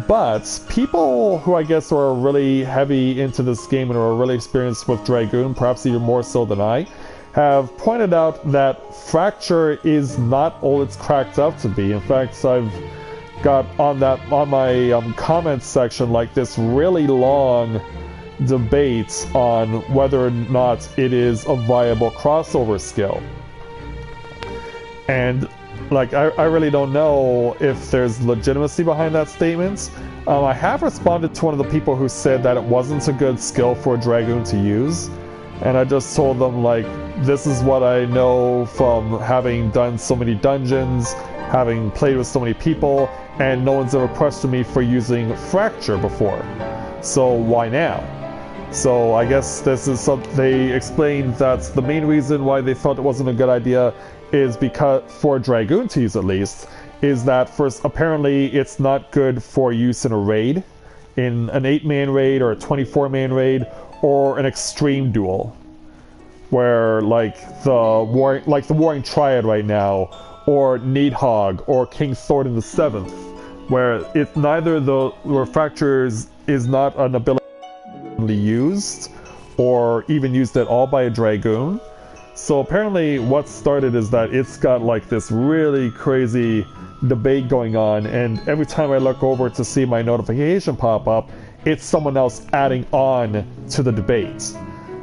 Speaker 1: But people who I guess are really heavy into this game and are really experienced with Dragoon, perhaps even more so than I, have pointed out that Fracture is not all it's cracked up to be. In fact, I've got on my comments section like this really long debate on whether or not it is a viable crossover skill. And like, I really don't know if there's legitimacy behind that statement. I have responded to one of the people who said that it wasn't a good skill for a Dragoon to use. And I just told them, like, this is what I know from having done so many dungeons, having played with so many people, and no one's ever questioned me for using Fracture before. So why now? So I guess this is something they explained that the main reason why they thought it wasn't a good idea is because, for Dragoon to use at least, is that first, apparently it's not good for use in a raid, in an 8-man raid or a 24-man raid, or an extreme duel, where like the Warring Triad right now, or Needhog, or King Sword in the 7th, where it's neither where Fractures is not an ability used, or even used at all by a Dragoon. So apparently what started is that it's got like this really crazy debate going on, and every time I look over to see my notification pop up, it's someone else adding on to the debate.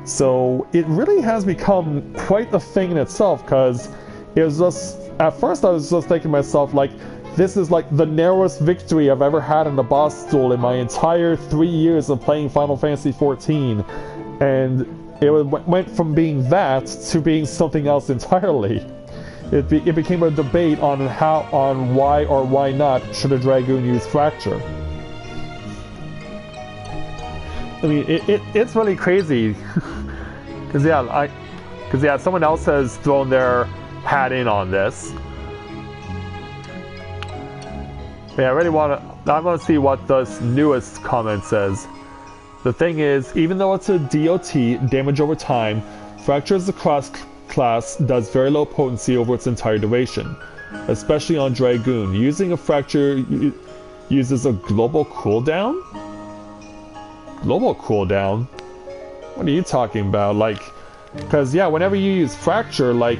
Speaker 1: So it really has become quite a thing in itself, because it was just, at first I was just thinking to myself, like, this is like the narrowest victory I've ever had in a boss duel in my entire 3 years of playing Final Fantasy XIV. And it went from being that to being something else entirely. It became a debate on why or why not should a Dragoon use Fracture. I mean, it's really crazy, because yeah, someone else has thrown their hat in on this. Yeah, I want to see what this newest comment says. The thing is, even though it's a DOT, damage over time, Fracture as a class does very low potency over its entire duration, especially on Dragoon. Using a Fracture uses a global cooldown? Global cooldown? What are you talking about? Like, because yeah, whenever you use Fracture, like,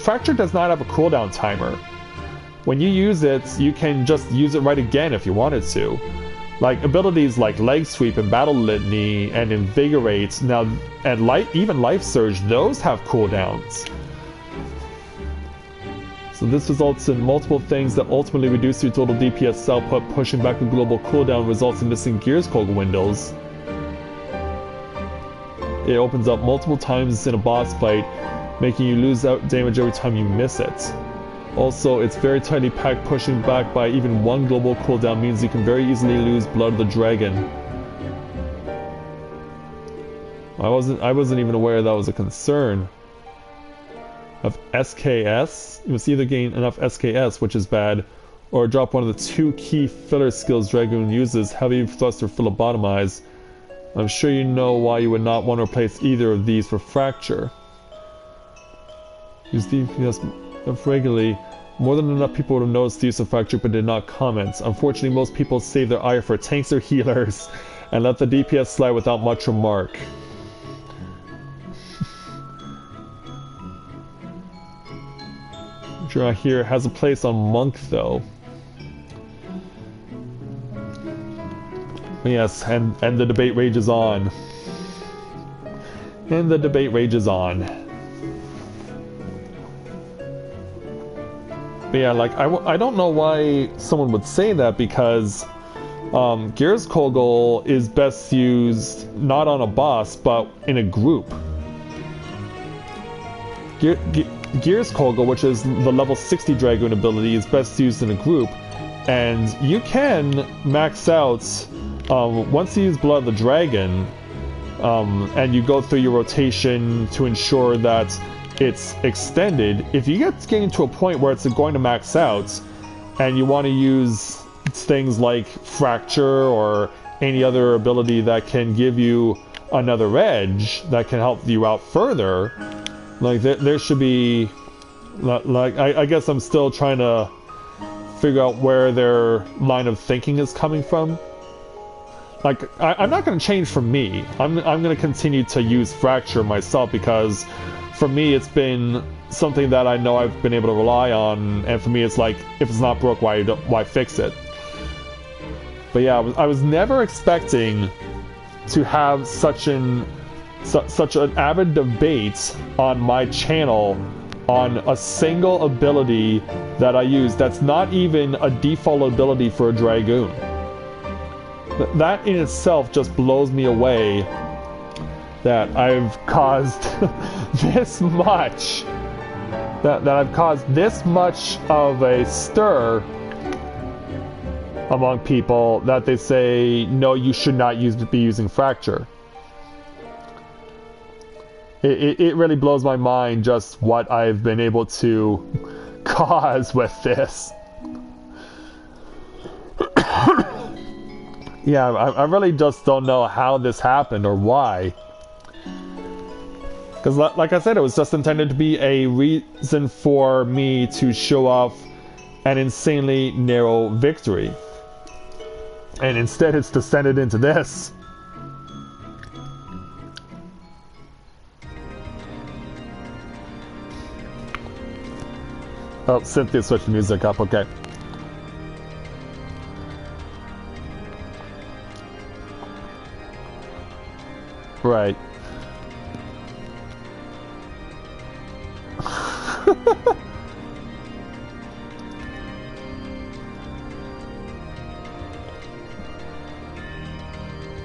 Speaker 1: Fracture does not have a cooldown timer. When you use it, you can just use it right again if you wanted to. Like, abilities like Leg Sweep and Battle Litany and Invigorate, now, and even Life Surge, those have cooldowns. So this results in multiple things that ultimately reduce your total DPS output, pushing back a global cooldown results in missing Gears Kogel windows. It opens up multiple times in a boss fight, making you lose out damage every time you miss it. Also, it's very tightly packed, pushing back by even one global cooldown means you can very easily lose Blood of the Dragon. I wasn't even aware that was a concern. Of SKS? You must either gain enough SKS, which is bad, or drop one of the two key filler skills Dragoon uses, Heavy Thrust or Phlebotomize. I'm sure you know why you would not want to replace either of these for Fracture. Use DPS regularly. More than enough people would have noticed the use of Fracture but did not comment. Unfortunately, most people save their ire for tanks or healers and let the DPS slide without much remark. Draw here has a place on Monk though. Yes, and the debate rages on. And the debate rages on. But yeah, like, I don't know why someone would say that, because Gears Kogel is best used not on a boss, but in a group. Gears Kogel, which is the level 60 Dragoon ability, is best used in a group. And you can max out, once you use Blood of the Dragon, and you go through your rotation to ensure that it's extended, if you get getting to a point where it's going to max out and you want to use things like Fracture or any other ability that can give you another edge that can help you out further, like there should be, like, I guess I'm still trying to figure out where their line of thinking is coming from. Like, I'm not going to change from me. I'm going to continue to use Fracture myself, because for me, it's been something that I know I've been able to rely on, and for me, it's like, if it's not broke, why fix it? But yeah, I was never expecting to have such an avid debate on my channel on a single ability that I use that's not even a default ability for a Dragoon. That in itself just blows me away, that I've caused this much, that I've caused this much of a stir among people that they say, no, you should not be using Fracture. It really blows my mind just what I've been able to cause with this. Yeah, I really just don't know how this happened or why. Because like I said, it was just intended to be a reason for me to show off an insanely narrow victory. And instead it's descended into this. Oh, Cynthia switched the music up, okay. Right.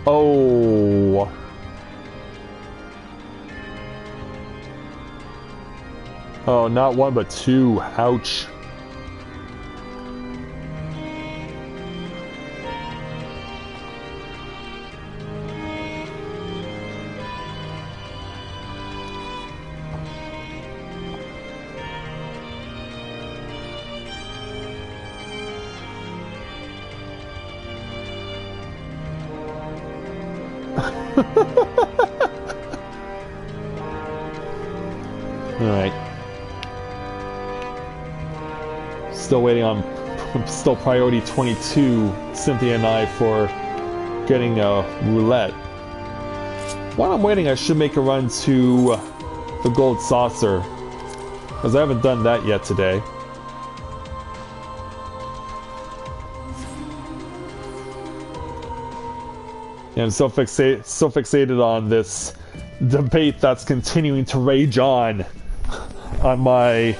Speaker 1: Oh. Oh, not one but two. Ouch. Alright. Still waiting on... Still priority 22, Cynthia and I, for getting a roulette. While I'm waiting, I should make a run to the gold saucer, because I haven't done that yet today. Yeah, I'm so fixated on this debate that's continuing to rage on my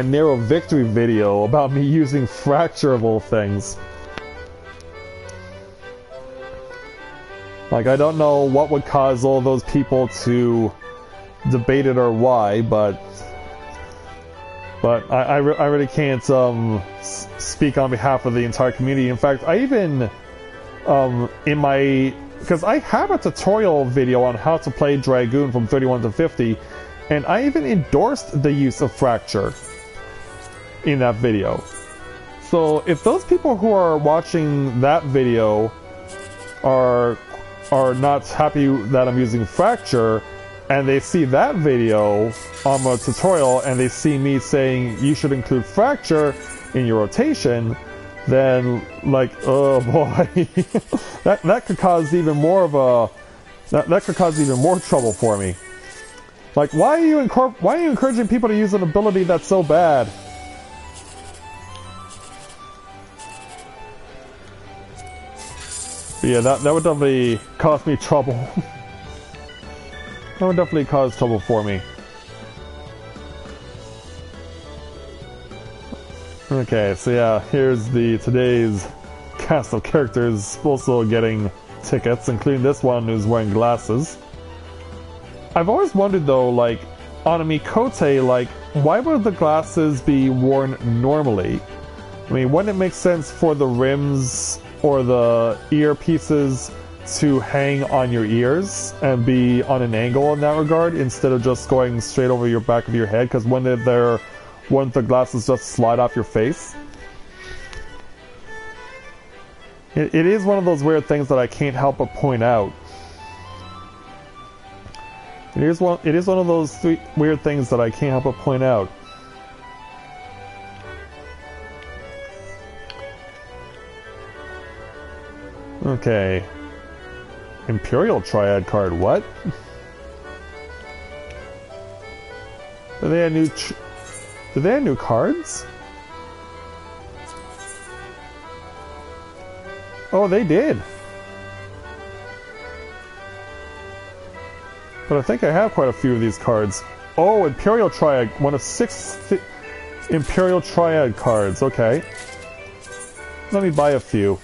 Speaker 1: narrow victory video about me using fracture of all things. Like, I don't know what would cause all those people to debate it or why, but I really can't speak on behalf of the entire community. In fact, I even because I have a tutorial video on how to play Dragoon from 31 to 50, and I even endorsed the use of fracture in that video. So if those people who are watching that video are not happy that I'm using fracture, and they see that video on my tutorial and they see me saying you should include fracture in your rotation, then, like, oh boy, that could cause even more of a that could cause even more trouble for me. Like, why are you encouraging people to use an ability that's so bad? But yeah, that would definitely cause me trouble. That would definitely cause trouble for me. Okay, so yeah, here's today's cast of characters also getting tickets, including this one who's wearing glasses. I've always wondered though, like, on a Mikote, like, why would the glasses be worn normally? I mean, wouldn't it make sense for the rims or the earpieces to hang on your ears and be on an angle in that regard, instead of just going straight over your back of your head? Because wouldn't the glasses just slide off your face? It is one of those weird things that I can't help but point out. It is one of those weird things that I can't help but point out. Okay. Imperial Triad card, what? Do they have new cards? Oh, they did. But I think I have quite a few of these cards. Oh, Imperial Triad, one of 6 Imperial Triad cards, okay. Let me buy a few.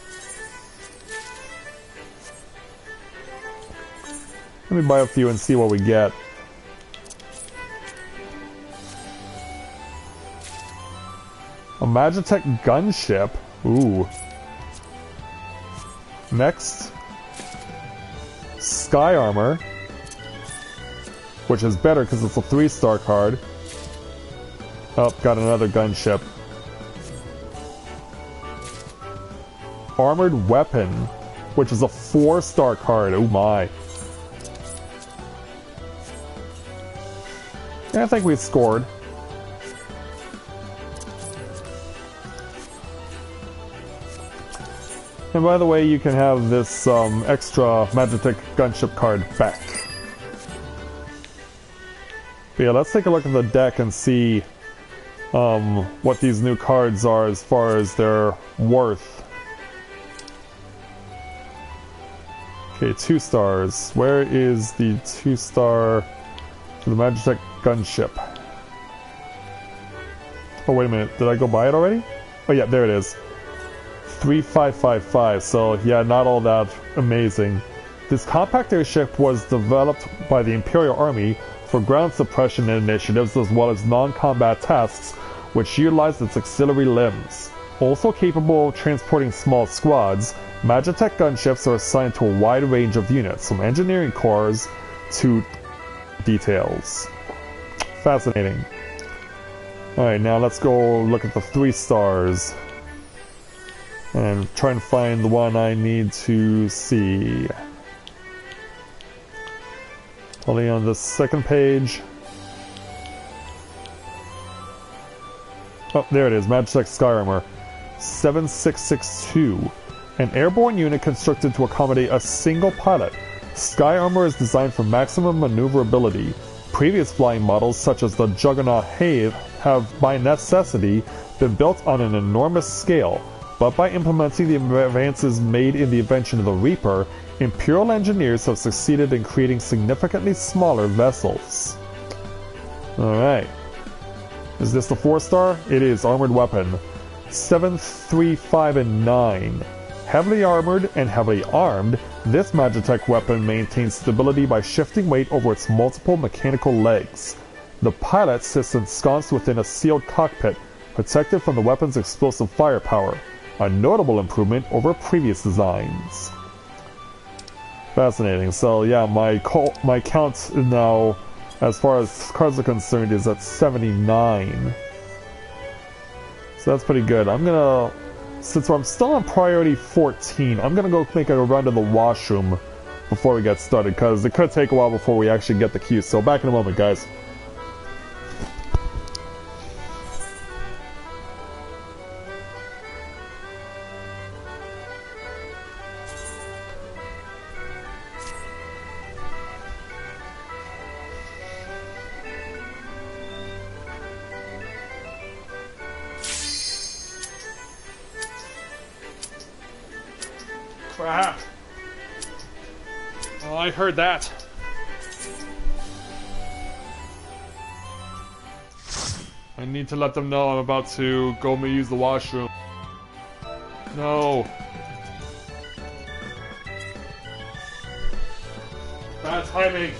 Speaker 1: Let me buy a few and see what we get. A Magitech gunship. Ooh. Next, Sky Armor, which is better because it's a 3-star card. Oh, got another gunship. Armored Weapon, which is a 4-star card. Oh my. Yeah, I think we scored. And by the way, you can have this extra Magitech gunship card back. But yeah, let's take a look at the deck and see what these new cards are as far as their worth. Okay, 2 stars. Where is the 2-star for the Magitech gunship? Oh, wait a minute. Did I go buy it already? Oh yeah, there it is. 3555, so yeah, not all that amazing. This compact airship was developed by the Imperial Army for ground suppression initiatives as well as non-combat tasks, which utilize its auxiliary limbs. Also capable of transporting small squads, Magitech gunships are assigned to a wide range of units, from engineering corps to details. Fascinating. Alright, now let's go look at the 3 stars. And try and find the one I need to see. Only on the second page. Oh, there it is. Magitech Sky Armor. 7662. An airborne unit constructed to accommodate a single pilot. Sky Armor is designed for maximum maneuverability. Previous flying models, such as the Juggernaut have by necessity been built on an enormous scale, but by implementing the advances made in the invention of the Reaper, Imperial engineers have succeeded in creating significantly smaller vessels. Alright. Is this the 4-star? It is. Armored weapon. 7, 3, 5, and 9. Heavily armored and heavily armed, this Magitech weapon maintains stability by shifting weight over its multiple mechanical legs. The pilot sits ensconced within a sealed cockpit, protected from the weapon's explosive firepower, a notable improvement over previous designs. Fascinating. So yeah, my count now, as far as cards are concerned, is at 79. So that's pretty good. I'm gonna, since I'm still on priority 14, I'm gonna go make a run to the washroom before we get started, because it could take a while before we actually get the queue. So back in a moment, guys. Crap. Oh, I heard that. I need to let them know I'm about to go use the washroom. No. Bad timing.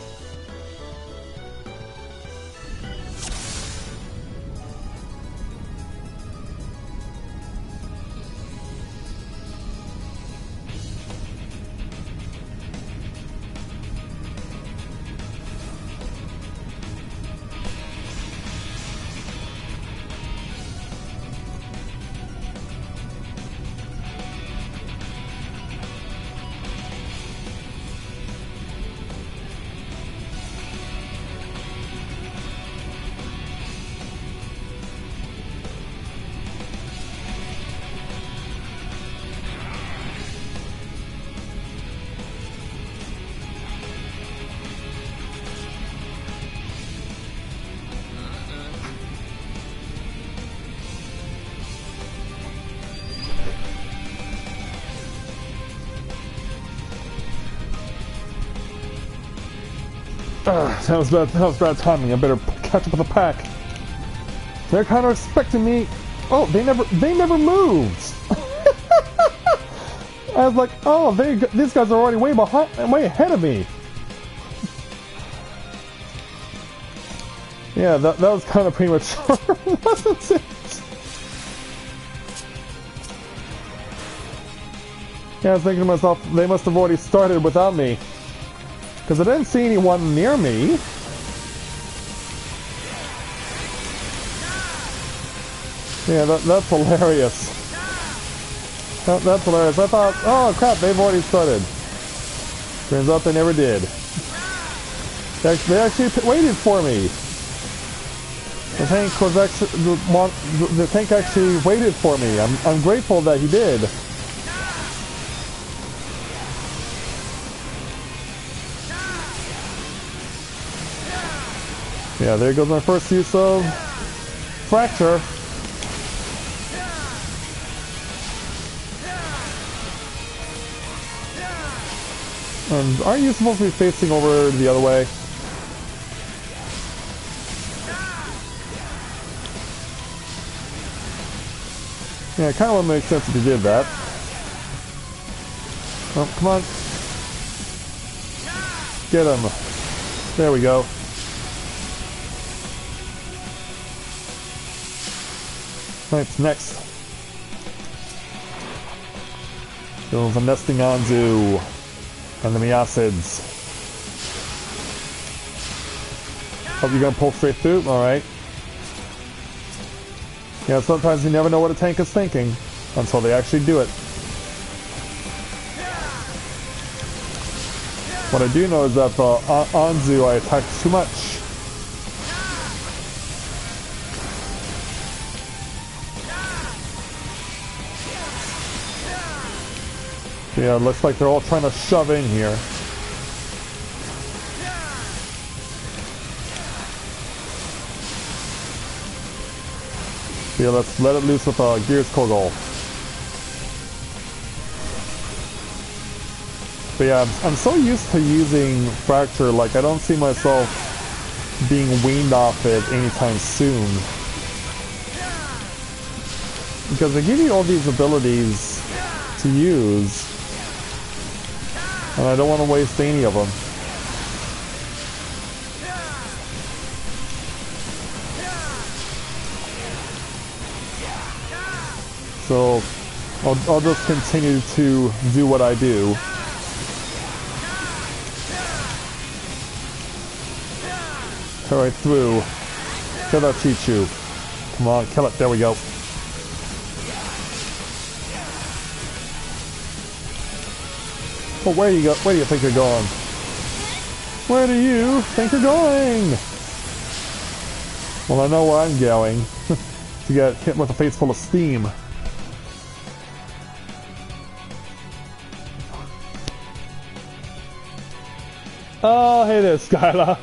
Speaker 1: That was bad timing. I better catch up with the pack. They're kind of expecting me. Oh, they never moved. I was like, oh, these guys are already way behind, way ahead of me. Yeah, that was kind of premature, wasn't it? Yeah, I was thinking to myself, they must have already started without me. Because I didn't see anyone near me. Yeah, that's hilarious. That's hilarious. I thought, oh crap, they've already started. Turns out they never did. They actually waited for me. The tank was actually, the tank actually waited for me. I'm grateful that he did. Yeah, there goes my first use of Fracture. And aren't you supposed to be facing over the other way? Yeah, it kind of would make sense if you did that. Oh, come on. Get him. There we go. Right, next. There's a nesting Anzu. Enemy acids. Hope you're gonna pull straight through. Alright. Yeah, sometimes you never know what a tank is thinking until they actually do it. What I do know is that the Anzu I attacked too much. Yeah, it looks like they're all trying to shove in here. Yeah, let's let it loose with Gears Kogel. But yeah, I'm so used to using Fracture, like I don't see myself being weaned off it anytime soon. Because they give you all these abilities to use, and I don't want to waste any of them. So I'll just continue to do what I do. Cut right through. Kill that Chichu. Come on, kill it. There we go. Oh, where do you think you're going? Where do you think you're going? Well, I know where I'm going. To get hit with a face full of steam. Oh, hey there, Skylar.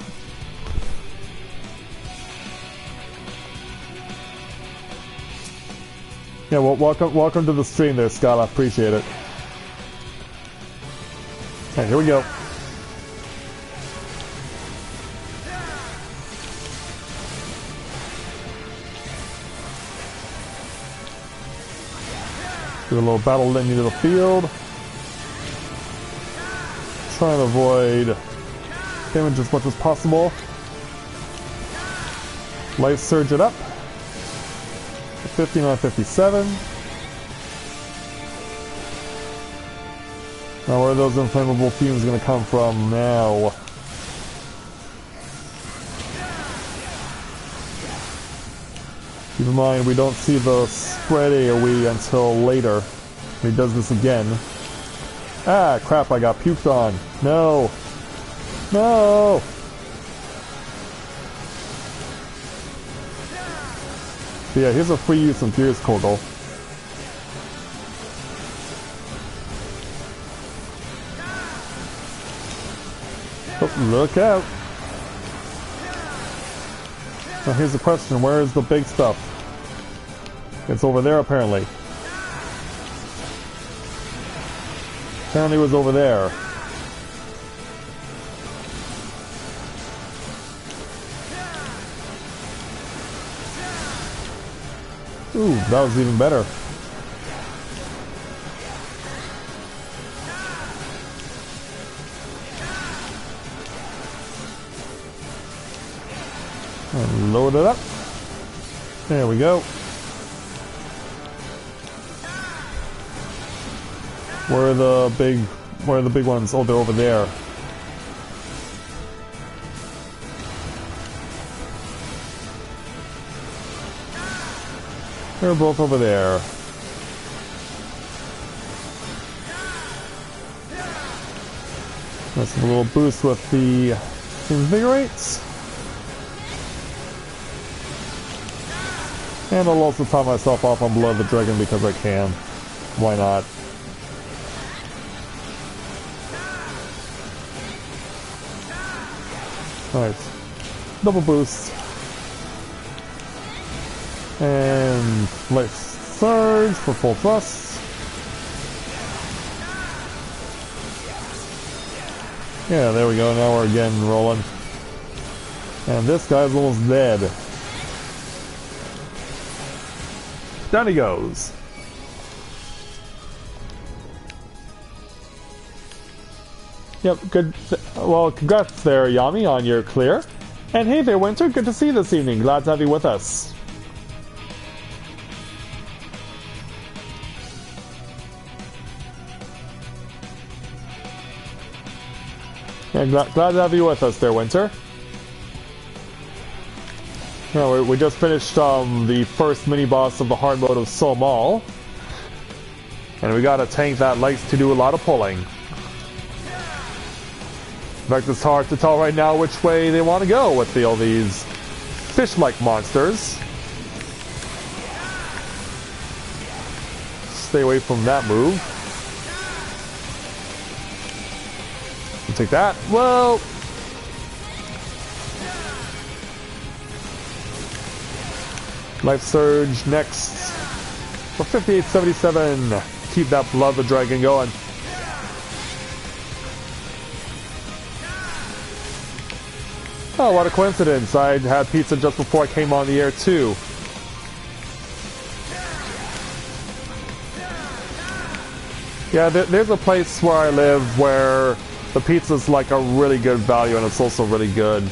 Speaker 1: Yeah, well, welcome to the stream there, Skylar. Appreciate it. Okay, here we go. Do a little battle into the field. Trying to avoid damage as much as possible. Life surge it up. 59, 57. Now where are those inflammable fumes going to come from now? Keep in mind we don't see the spread AoE until later. He does this again. Ah, crap, I got puked on. No! No! So yeah, here's a free use of Gears Kogel. Oh, look out! Now here's the question, where is the big stuff? It's over there apparently. Apparently it was over there. Ooh, that was even better. And load it up. There we go. Where are the big ones? Oh, they're over there. They're both over there. That's a little boost with the invigorates. And I'll also top myself off on Blood of the Dragon because I can. Why not? Nice. Double boost. And life surge for full thrust. Yeah, there we go. Now we're again rolling. And this guy's almost dead. Down he goes. Yep, good. Well, congrats there, Yami, on your clear. And hey there, Winter. Good to see you this evening. Glad to have you with us. Yeah, glad to have you with us there, Winter. No, we just finished the first mini-boss of the hard mode of Somal. And we got a tank that likes to do a lot of pulling. fact, it's hard to tell right now which way they want to go with all these fish-like monsters. Stay away from that move. We'll take that. Whoa! Life Surge next for 5877. Keep that Blood of the Dragon going. Oh, what a coincidence. I had pizza just before I came on the air, too. Yeah, there's a place where I live where the pizza's like a really good value and it's also really good.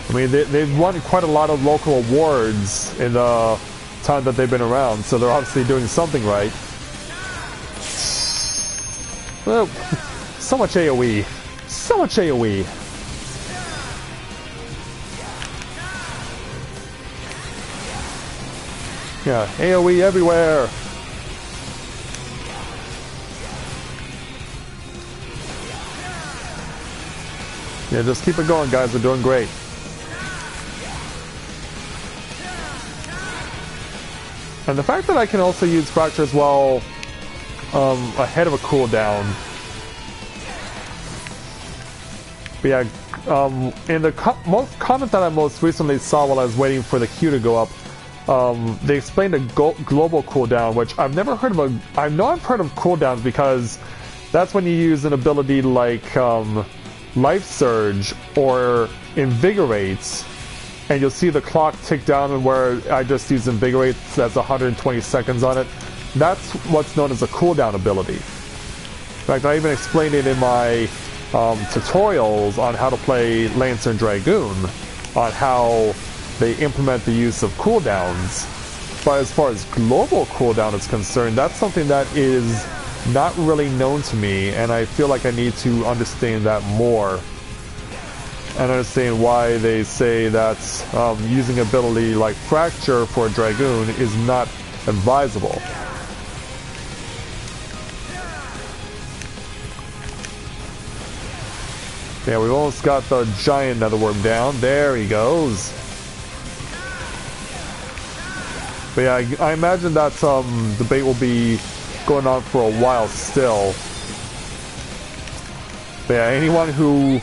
Speaker 1: I mean, they've won quite a lot of local awards in the time that they've been around, so they're obviously doing something right. Well, so much AoE. So much AoE. Yeah, AoE everywhere. Yeah, just keep it going, guys. We're doing great. And the fact that I can also use Fracture as well ahead of a cooldown. But yeah, in the comment that I most recently saw while I was waiting for the queue to go up, they explained a global cooldown, which I've never heard of. I know I've heard of cooldowns because that's when you use an ability like Life Surge or Invigorate, and you'll see the clock tick down, and where I just use Invigorate, that's 120 seconds on it. That's what's known as a cooldown ability. In fact, I even explained it in my tutorials on how to play Lancer and Dragoon, on how they implement the use of cooldowns. But as far as global cooldown is concerned, that's something that is not really known to me, and I feel like I need to understand that more and understand why they say that using ability like Fracture for a Dragoon is not advisable. Yeah, we've almost got the giant netherworm down. There he goes. But yeah, I imagine that debate will be going on for a while still. But yeah, anyone who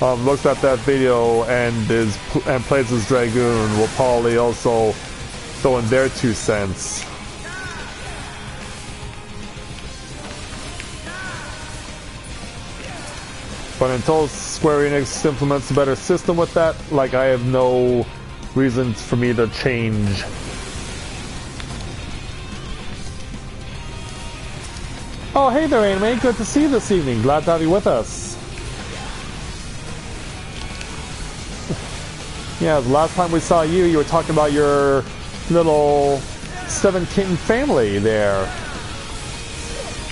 Speaker 1: looks at that video and plays as Dragoon will probably also throw in their 2 cents. But until Square Enix implements a better system with that, like, I have no reason for me to change. Oh, hey there, Anime. Good to see you this evening. Glad to have you with us. Yeah, the last time we saw you, you were talking about your little 7-kitten family there.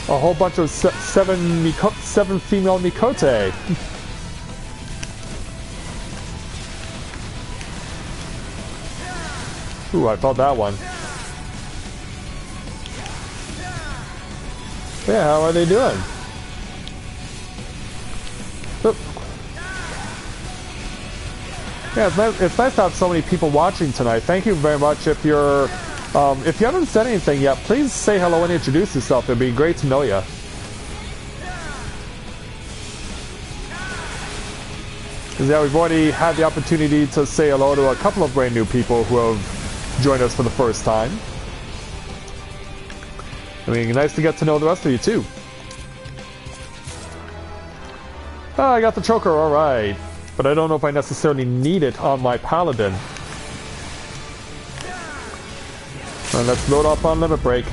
Speaker 1: A whole bunch of seven female Mikote. Ooh, I felt that one. Yeah, how are they doing? Oop. Yeah, it's nice to have so many people watching tonight. Thank you very much. If you haven't said anything yet, please say hello and introduce yourself. It'd be great to know you. Because yeah, we've already had the opportunity to say hello to a couple of brand new people who have joined us for the first time. I mean, nice to get to know the rest of you too. Oh, I got the choker, alright. But I don't know if I necessarily need it on my paladin. And let's load up on Limit Break.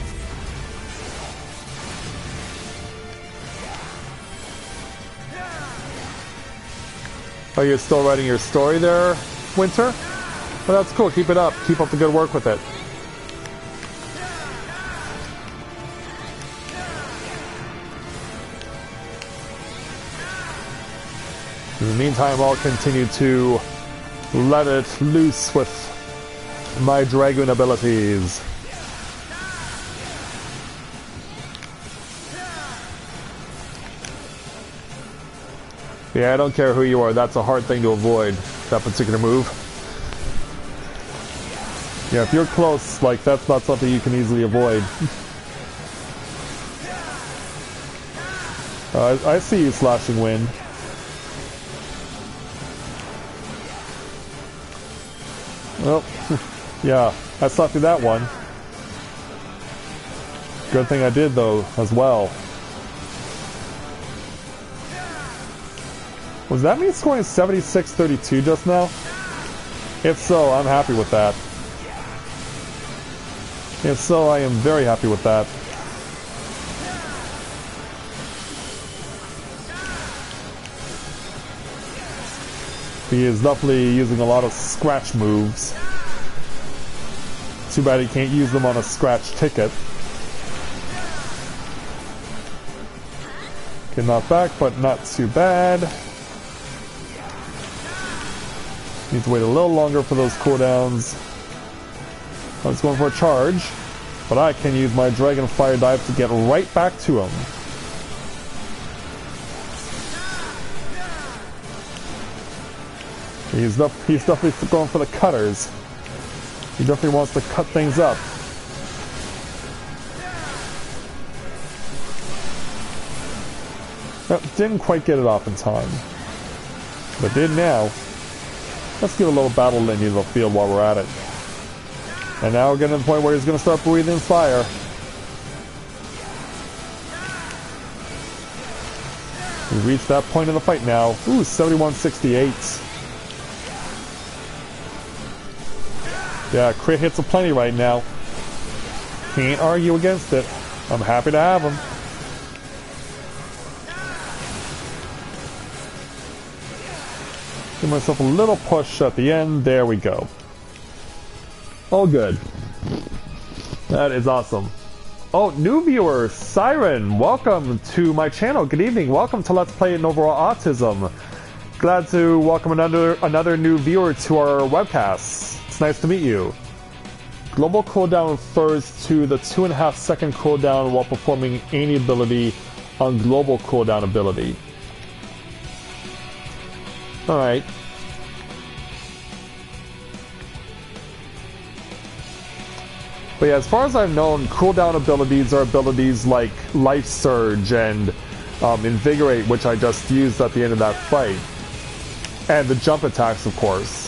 Speaker 1: Oh, you're still writing your story there, Winter? Well, that's cool. Keep it up. Keep up the good work with it. In the meantime, I'll continue to let it loose with my Dragoon abilities. Yeah, I don't care who you are, that's a hard thing to avoid, that particular move. Yeah, if you're close, like, that's not something you can easily avoid. I see you, Slashing Wind. Well, yeah, I saw through that one. Good thing I did, though, as well. Was that me scoring 76-32 just now? If so, I'm happy with that. If so, I am very happy with that. He is definitely using a lot of scratch moves. Too bad he can't use them on a scratch ticket. Okay, not back, but not too bad. Need to wait a little longer for those cooldowns. I was going for a charge, but I can use my Dragon Fire Dive to get right back to him. He's definitely going for the cutters. He definitely wants to cut things up. Didn't quite get it off in time, but did now. Let's give a little battle lineage of the field while we're at it. And now we're getting to the point where he's going to start breathing fire. We reached that point in the fight now. Ooh, 71-68. Yeah, crit hits aplenty right now. Can't argue against it. I'm happy to have him. Give myself a little push at the end. There we go. All good. That is awesome. Oh, new viewer, Siren, welcome to my channel. Good evening. Welcome to Let's Play Novaura Autism. Glad to welcome another new viewer to our webcast. It's nice to meet you. Global cooldown refers to the 2.5 second cooldown while performing any ability on global cooldown ability. Alright. But yeah, as far as I've known, cooldown abilities are abilities like Life Surge and Invigorate, which I just used at the end of that fight. And the jump attacks, of course.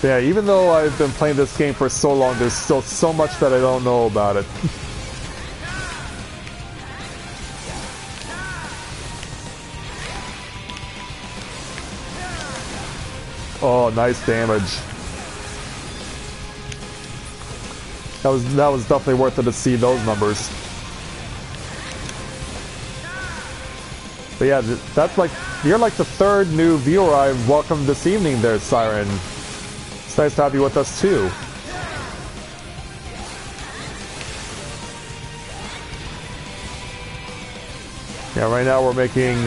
Speaker 1: Yeah, even though I've been playing this game for so long, there's still so much that I don't know about it. Oh, nice damage. That was definitely worth it to see those numbers. But yeah, that's like, you're like the third new viewer I've welcomed this evening there, Siren. It's nice to have you with us too. Yeah, right now we're making...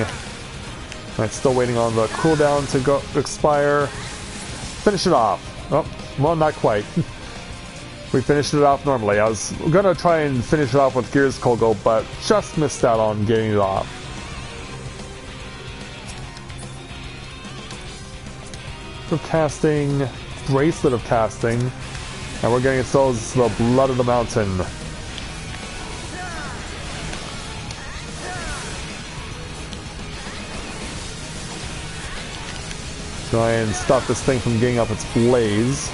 Speaker 1: I'm still waiting on the cooldown to expire. Finish it off. Oh, well, not quite. We finished it off normally. I was gonna try and finish it off with Gears Kogo, but just missed out on getting it off. We're casting Bracelet of Casting, and we're getting ourselves the Blood of the Mountain. Try and stop this thing from getting up its blaze.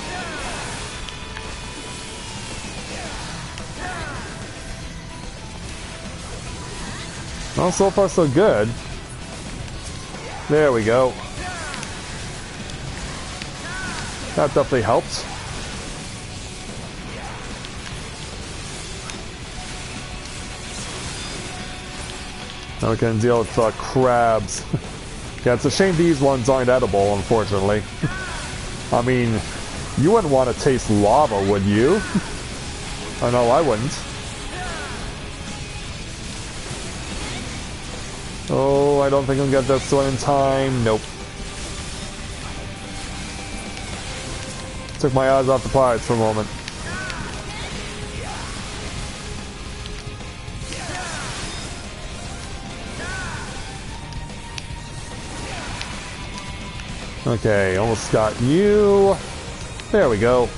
Speaker 1: Well, so far so good. There we go. That definitely helped. Now we can deal with crabs. Yeah, it's a shame these ones aren't edible, unfortunately. I mean, you wouldn't want to taste lava, would you? I know I wouldn't. Oh, I don't think I can get this one in time. Nope. Took my eyes off the prize for a moment. Okay, almost got you. There we go.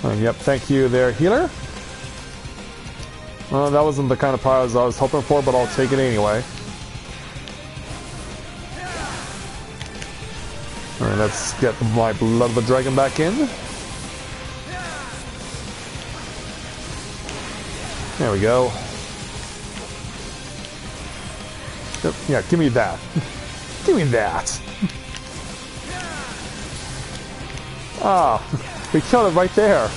Speaker 1: And yep, thank you there, healer. Well, that wasn't the kind of prize I was hoping for, but I'll take it anyway. Alright, let's get my Blood of the Dragon back in. There we go. Yep, yeah, give me that. Give me that. Ah, we killed it right there.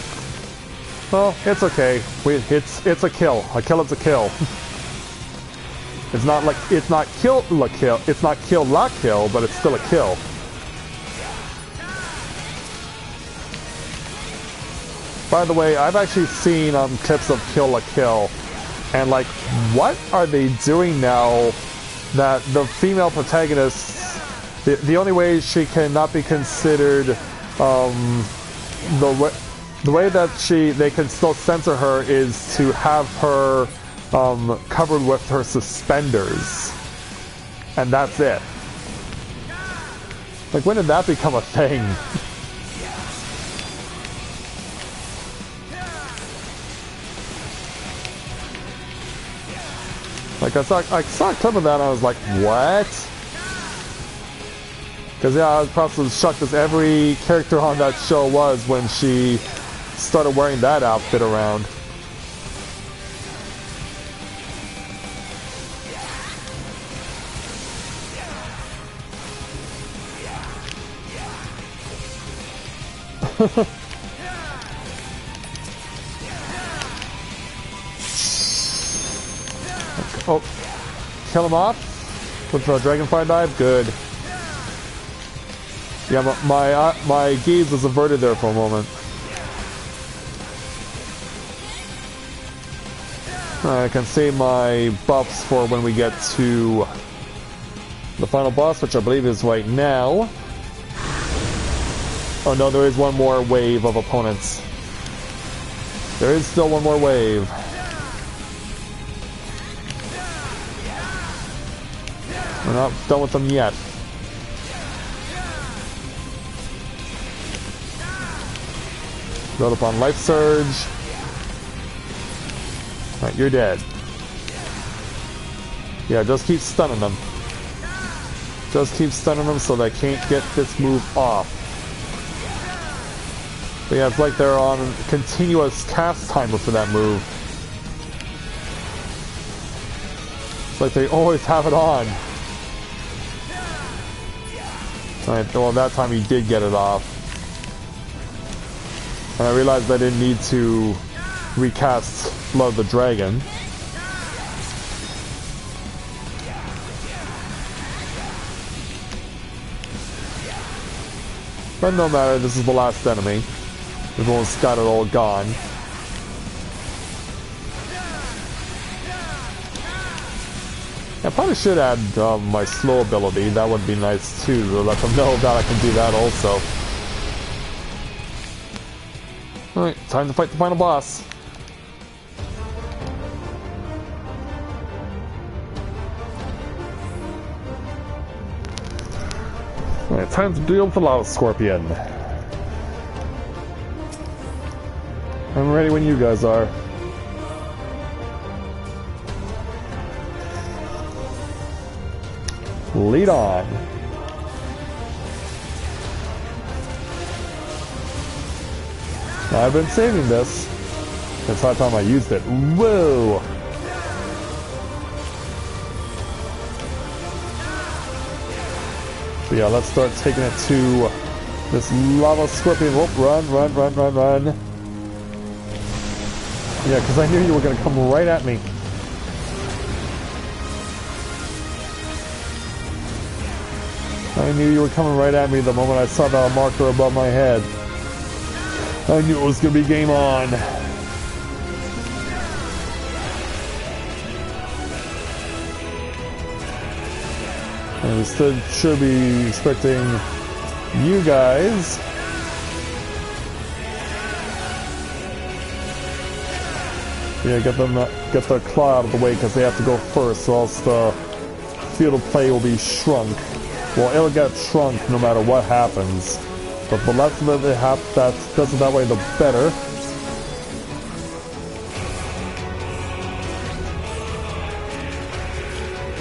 Speaker 1: Well, it's okay. It's a kill. A kill is a kill. It's not like it's not kill la kill. It's not kill la kill, but it's still a kill. By the way, I've actually seen clips of Kill la Kill, and like, what are they doing now that the female protagonist, the only way she cannot be considered, the way that they can still censor her is to have her covered with her suspenders, and that's it. Like, when did that become a thing? Like, I saw a clip of that and I was like, what? Because yeah, I was probably as shocked as every character on that show was when she started wearing that outfit around. Oh, kill him off with the Dragonfire dive. Good. Yeah, my gaze was averted there for a moment. I can save my buffs for when we get to the final boss, which I believe is right now. Oh no, there is one more wave of opponents. There is still one more wave. We're not done with them yet. Build up on Life Surge. Alright, you're dead. Yeah, just keep stunning them. Just keep stunning them so they can't get this move off. But yeah, it's like they're on a continuous cast timer for that move. It's like they always have it on. Alright, well that time he did get it off. And I realized I didn't need to recast Blood of the Dragon. But no matter, this is the last enemy. We've almost got it all gone. I probably should add my slow ability. That would be nice too, to let them know that I can do that also. Alright, time to fight the final boss. Alright, time to deal with the Lava Scorpion. I'm ready when you guys are. Lead on. I've been saving this. It's high time I used it. Whoa! So yeah, let's start taking it to this Lava Scorpion. Whoop, run. Yeah, because I knew you were going to come right at me. I knew you were coming right at me the moment I saw that marker above my head. I knew it was going to be game on. And we still should be expecting you guys. Yeah, get the claw out of the way because they have to go first, or else the field of play will be shrunk. Well, it'll get shrunk no matter what happens. But the less of it that does it that way, the better.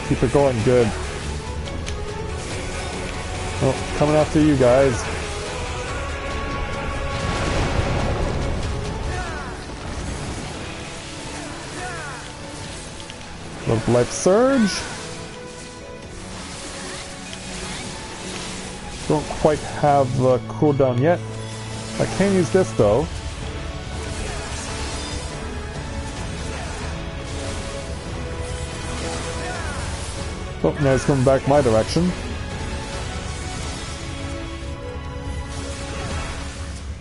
Speaker 1: Keep it going good. Oh, coming after you guys. Little life surge. Don't quite have the cooldown yet. I can use this though. Oh, now it's coming back my direction.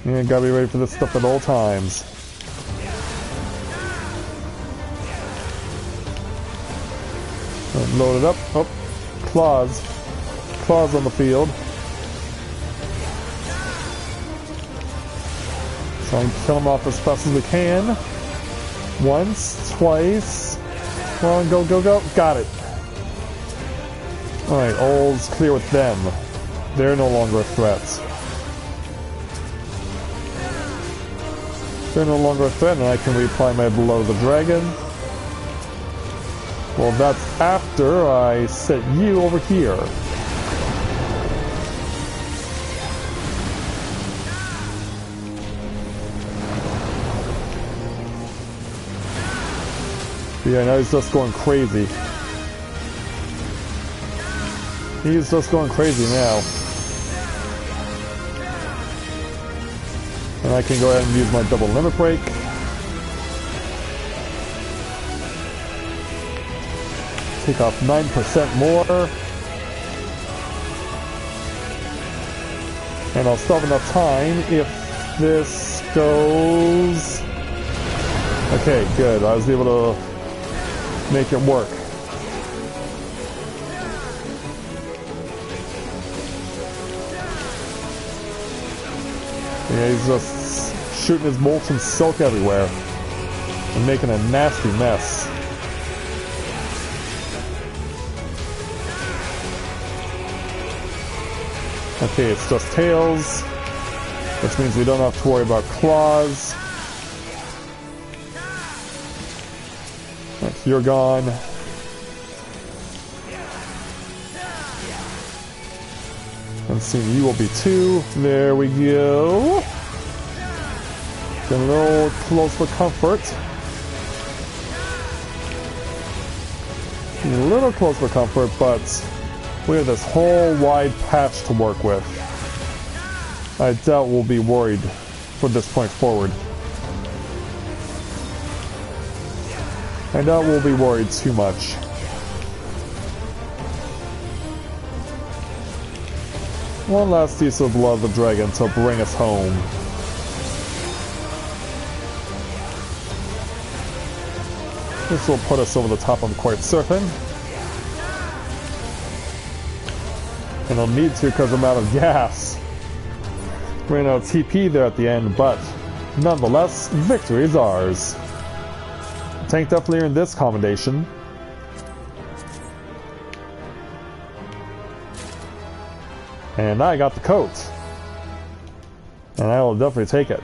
Speaker 1: Yeah, gotta be ready for this stuff at all times. Load it up. Oh, claws. Claws on the field. Try and kill them off as fast as we can. Once, twice. Come on, go, go, go. Got it. Alright, all's clear with them. They're no longer a threat. They're no longer a threat, and I can reapply my Below the Dragon. Well, that's after I set you over here. Yeah, now he's just going crazy. He's just going crazy now. And I can go ahead and use my double limit break. Take off 9% more. And I'll still have enough time if this goes... Okay, good. I was able to make it work. Yeah, he's just shooting his molten silk everywhere and making a nasty mess. Okay, it's just tails, which means we don't have to worry about claws. Right, you're gone. And soon you will be too. There we go. Get a little close for comfort. A little close for comfort, but we have this whole wide patch to work with. I doubt we'll be worried from this point forward. I doubt we'll be worried too much. One last piece of Blood of the Dragon to bring us home. This will put us over the top, I'm quite certain. And I'll need to because I'm out of gas. Ran out of TP there at the end, but nonetheless, victory is ours. Tank definitely earned this commendation. And I got the coat. And I will definitely take it.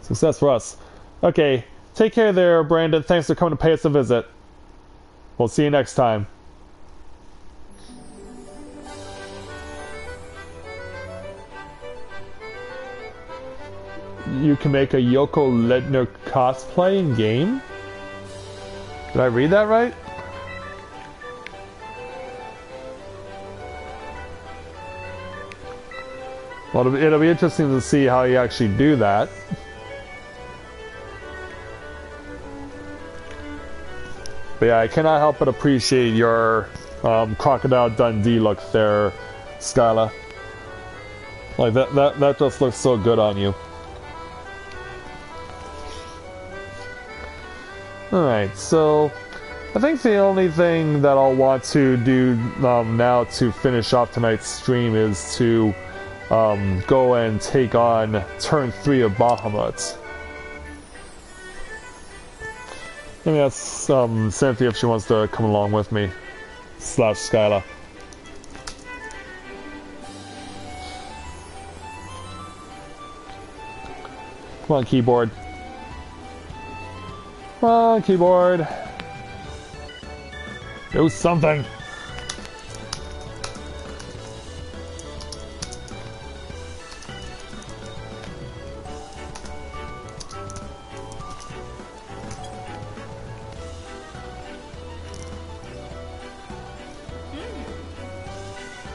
Speaker 1: Success for us. Okay, take care there, Brandon. Thanks for coming to pay us a visit. We'll see you next time. You can make a Yoko Ledner cosplay in game? Did I read that right? Well, it'll be interesting to see how you actually do that. But yeah, I cannot help but appreciate your Crocodile Dundee look there, Skyla. Like that just looks so good on you. Alright, so I think the only thing that I'll want to do now to finish off tonight's stream is to go and take on turn 3 of Bahamut. Maybe that's Cynthia if she wants to come along with me. / Skyla. Come on, keyboard. Come on, keyboard. Do something.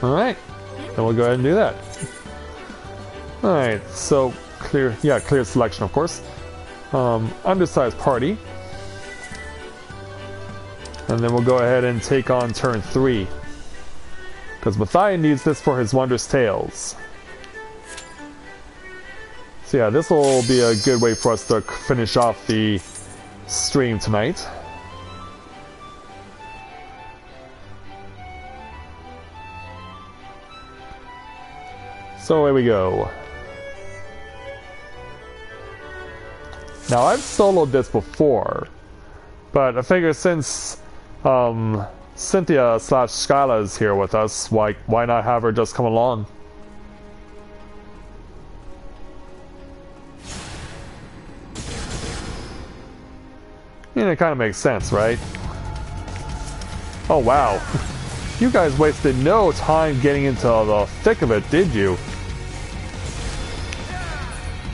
Speaker 1: Alright, then we'll go ahead and do that. Alright, so clear selection, of course. Undersized party. And then we'll go ahead and take on turn 3. Because Matthia needs this for his Wondrous Tales. So yeah, this will be a good way for us to finish off the stream tonight. So away we go. Now I've soloed this before, but I figure since Cynthia / Skyla is here with us, why not have her just come along? I mean, it kind of makes sense, right? Oh wow. You guys wasted no time getting into the thick of it, did you?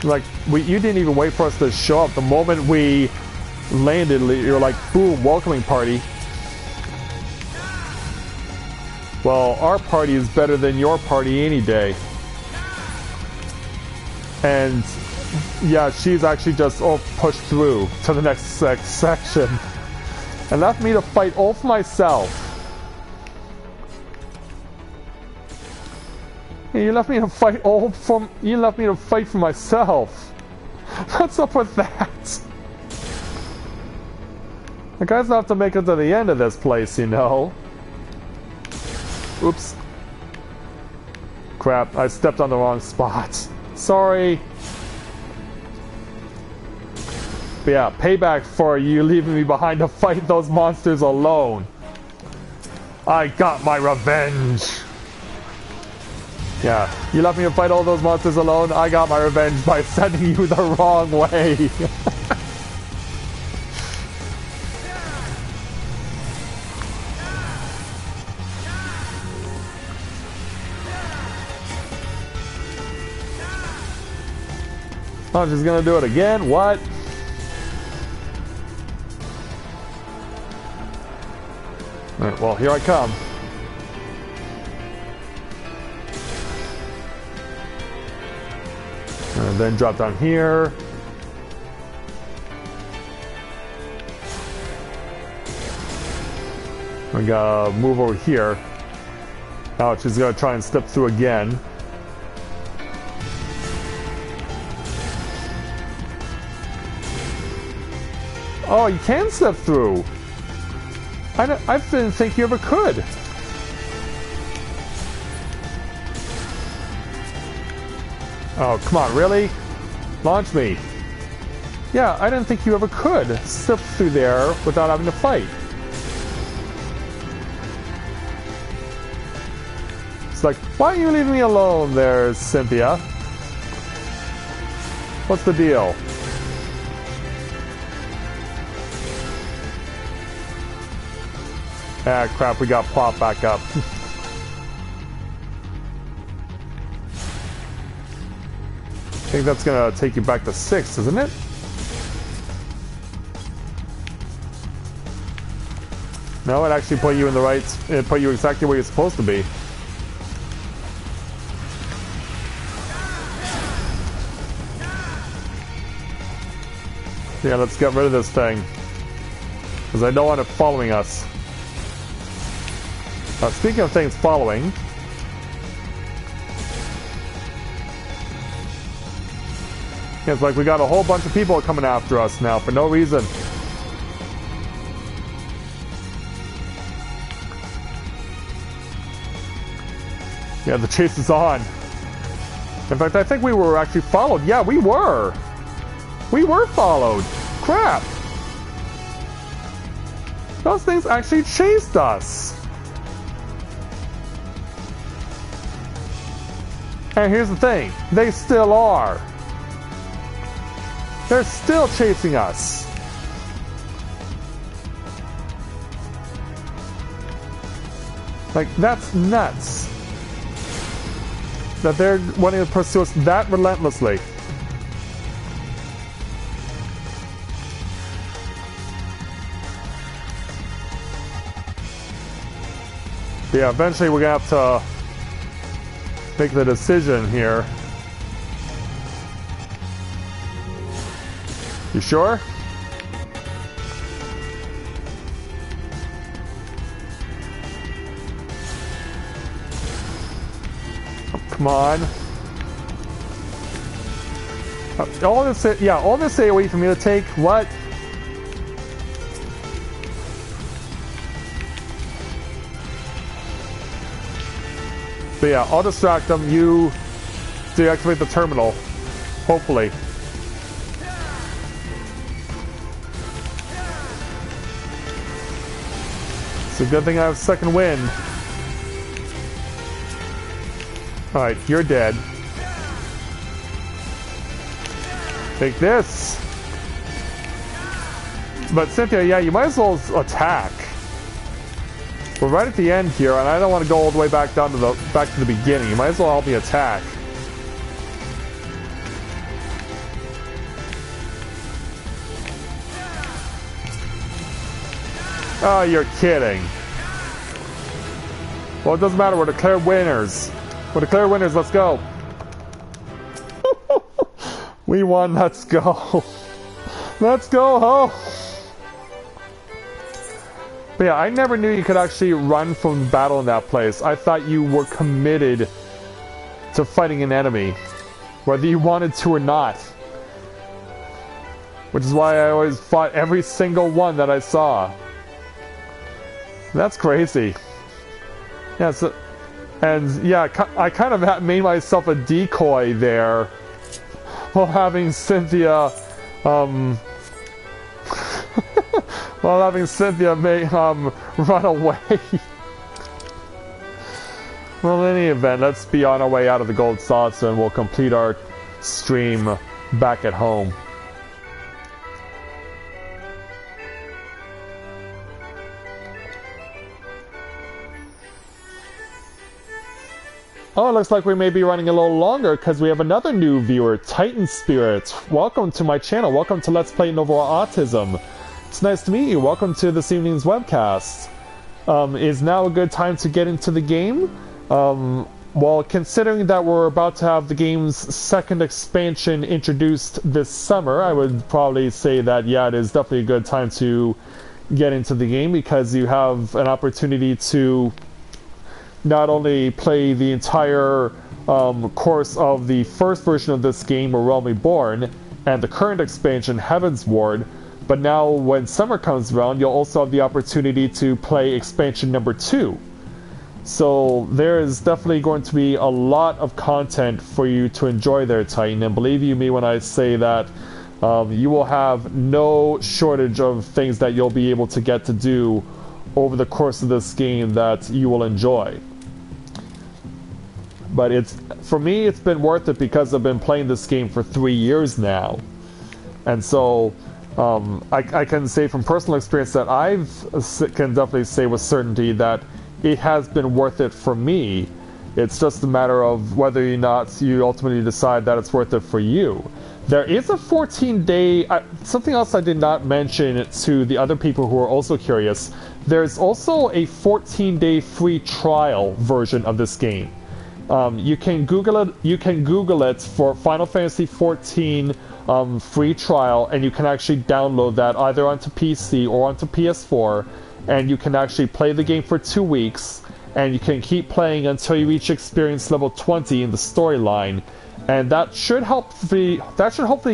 Speaker 1: Like, you didn't even wait for us to show up. The moment we landed, you're like, boom, welcoming party. Well, our party is better than your party any day. And, yeah, she's actually just pushed through to the next section. And left me to fight all for myself. You left me to fight for myself. What's up with that? The guys have to make it to the end of this place, you know. Oops. Crap, I stepped on the wrong spot. Sorry. But yeah, payback for you leaving me behind to fight those monsters alone. I got my revenge. Yeah, you left me to fight all those monsters alone. I got my revenge by sending you the wrong way. Oh, she's gonna do it again? What? Alright, well, here I come. And then drop down here. We gotta move over here. Now she's gonna try and step through again. Oh, you can step through. I didn't think you ever could. Oh, come on, really? Launch me. Yeah, I didn't think you ever could step through there without having to fight. It's like, why are you leaving me alone there, Cynthia? What's the deal? Ah, crap, we got plopped back up. I think that's gonna take you back to 6, isn't it? No, it actually put you in the right... It put you exactly where you're supposed to be. Yeah, let's get rid of this thing. Because I don't want it following us. Speaking of things following... It's like we got a whole bunch of people coming after us now for no reason. Yeah, the chase is on. In fact, I think we were actually followed. Yeah, we were. We were followed. Crap. Those things actually chased us. And here's the thing. They still are. They're still chasing us. Like, that's nuts. That they're wanting to pursue us that relentlessly. But yeah, eventually we're gonna have to make the decision here. You sure? Oh, come on. All this AoE for me to take. What? But yeah, I'll distract them. You deactivate the terminal. Hopefully. It's a good thing I have second wind. Alright, you're dead. Take this! But Cynthia, yeah, you might as well attack. We're right at the end here, and I don't want to go all the way back down to the beginning. You might as well help me attack. Oh, you're kidding. Well, it doesn't matter. We're declared winners. We're declared winners. Let's go. We won. Let's go. Let's go home. But yeah, I never knew you could actually run from battle in that place. I thought you were committed to fighting an enemy, whether you wanted to or not. Which is why I always fought every single one that I saw. That's crazy. Yeah, so, and yeah, I kind of made myself a decoy there while having Cynthia, while having Cynthia run away. Well, in any event, let's be on our way out of the gold saucer and we'll complete our stream back at home. Oh, it looks like we may be running a little longer because we have another new viewer, Titan Spirit. Welcome to my channel. Welcome to Let's Play Novaura Autism. It's nice to meet you. Welcome to this evening's webcast. Is now a good time to get into the game? Well, considering that we're about to have the game's second expansion introduced this summer, I would probably say that, yeah, it is definitely a good time to get into the game because you have an opportunity to not only play the entire course of the first version of this game, A Realm Reborn, and the current expansion, Heavensward, but now when summer comes around, you'll also have the opportunity to play expansion number 2. So there is definitely going to be a lot of content for you to enjoy there, Titan, and believe you me when I say that you will have no shortage of things that you'll be able to get to do over the course of this game that you will enjoy. But for me, it's been worth it because I've been playing this game for 3 years now. And so I can say from personal experience that can definitely say with certainty that it has been worth it for me. It's just a matter of whether or not you ultimately decide that it's worth it for you. There is a 14-day... something else I did not mention to the other people who are also curious. There's also a 14-day free trial version of this game. You can Google it. You can Google it for Final Fantasy XIV free trial, and you can actually download that either onto PC or onto PS4, and you can actually play the game for 2 weeks, and you can keep playing until you reach experience level 20 in the storyline, and that should hopefully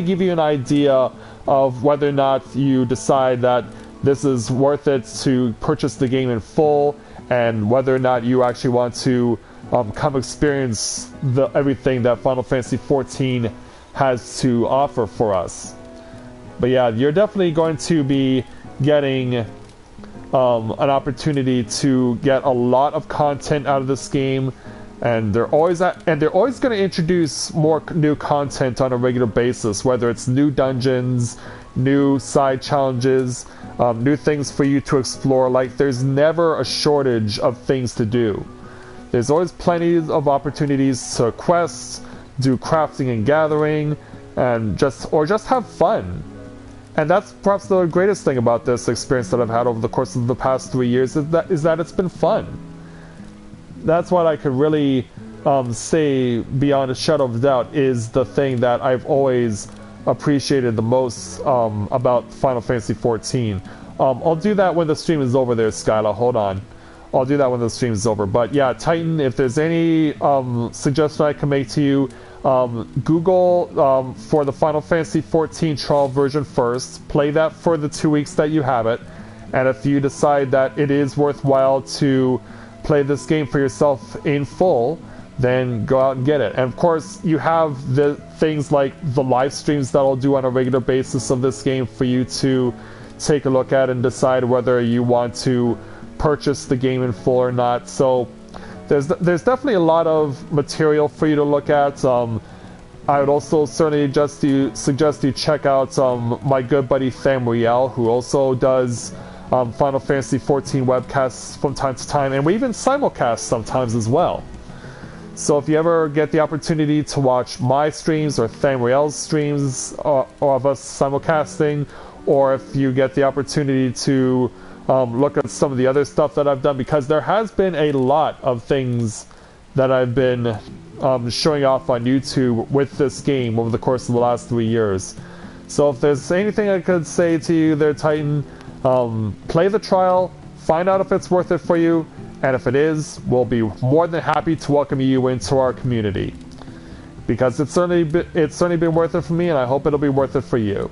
Speaker 1: give you an idea of whether or not you decide that this is worth it to purchase the game in full, and whether or not you actually want to come experience everything that Final Fantasy XIV has to offer for us. But yeah, you're definitely going to be getting an opportunity to get a lot of content out of this game, and they're always going to introduce more new content on a regular basis, whether it's new dungeons, new side challenges, new things for you to explore. Like, there's never a shortage of things to do. There's always plenty of opportunities to quest, do crafting and gathering, and just have fun. And that's perhaps the greatest thing about this experience that I've had over the course of the past 3 years, is that it's been fun. That's what I could really say beyond a shadow of a doubt is the thing that I've always appreciated the most about Final Fantasy XIV. I'll do that when the stream is over there, Skyla. Hold on. I'll do that when the stream is over. But yeah, Titan, if there's any suggestion I can make to you, Google for the Final Fantasy XIV trial version first. Play that for the 2 weeks that you have it. And if you decide that it is worthwhile to play this game for yourself in full, then go out and get it. And of course, you have the things like the live streams that I'll do on a regular basis of this game for you to take a look at and decide whether you want to purchase the game in full or not. So there's definitely a lot of material for you to look at. I would also certainly suggest you check out my good buddy Thamriel, who also does Final Fantasy XIV webcasts from time to time, and we even simulcast sometimes as well. So if you ever get the opportunity to watch my streams or Thamriel's streams of us simulcasting, or if you get the opportunity to look at some of the other stuff that I've done, because there has been a lot of things that I've been showing off on YouTube with this game over the course of the last 3 years. So if there's anything I could say to you there, Titan, play the trial, find out if it's worth it for you, and if it is, we'll be more than happy to welcome you into our community. Because it's certainly been worth it for me, and I hope it'll be worth it for you.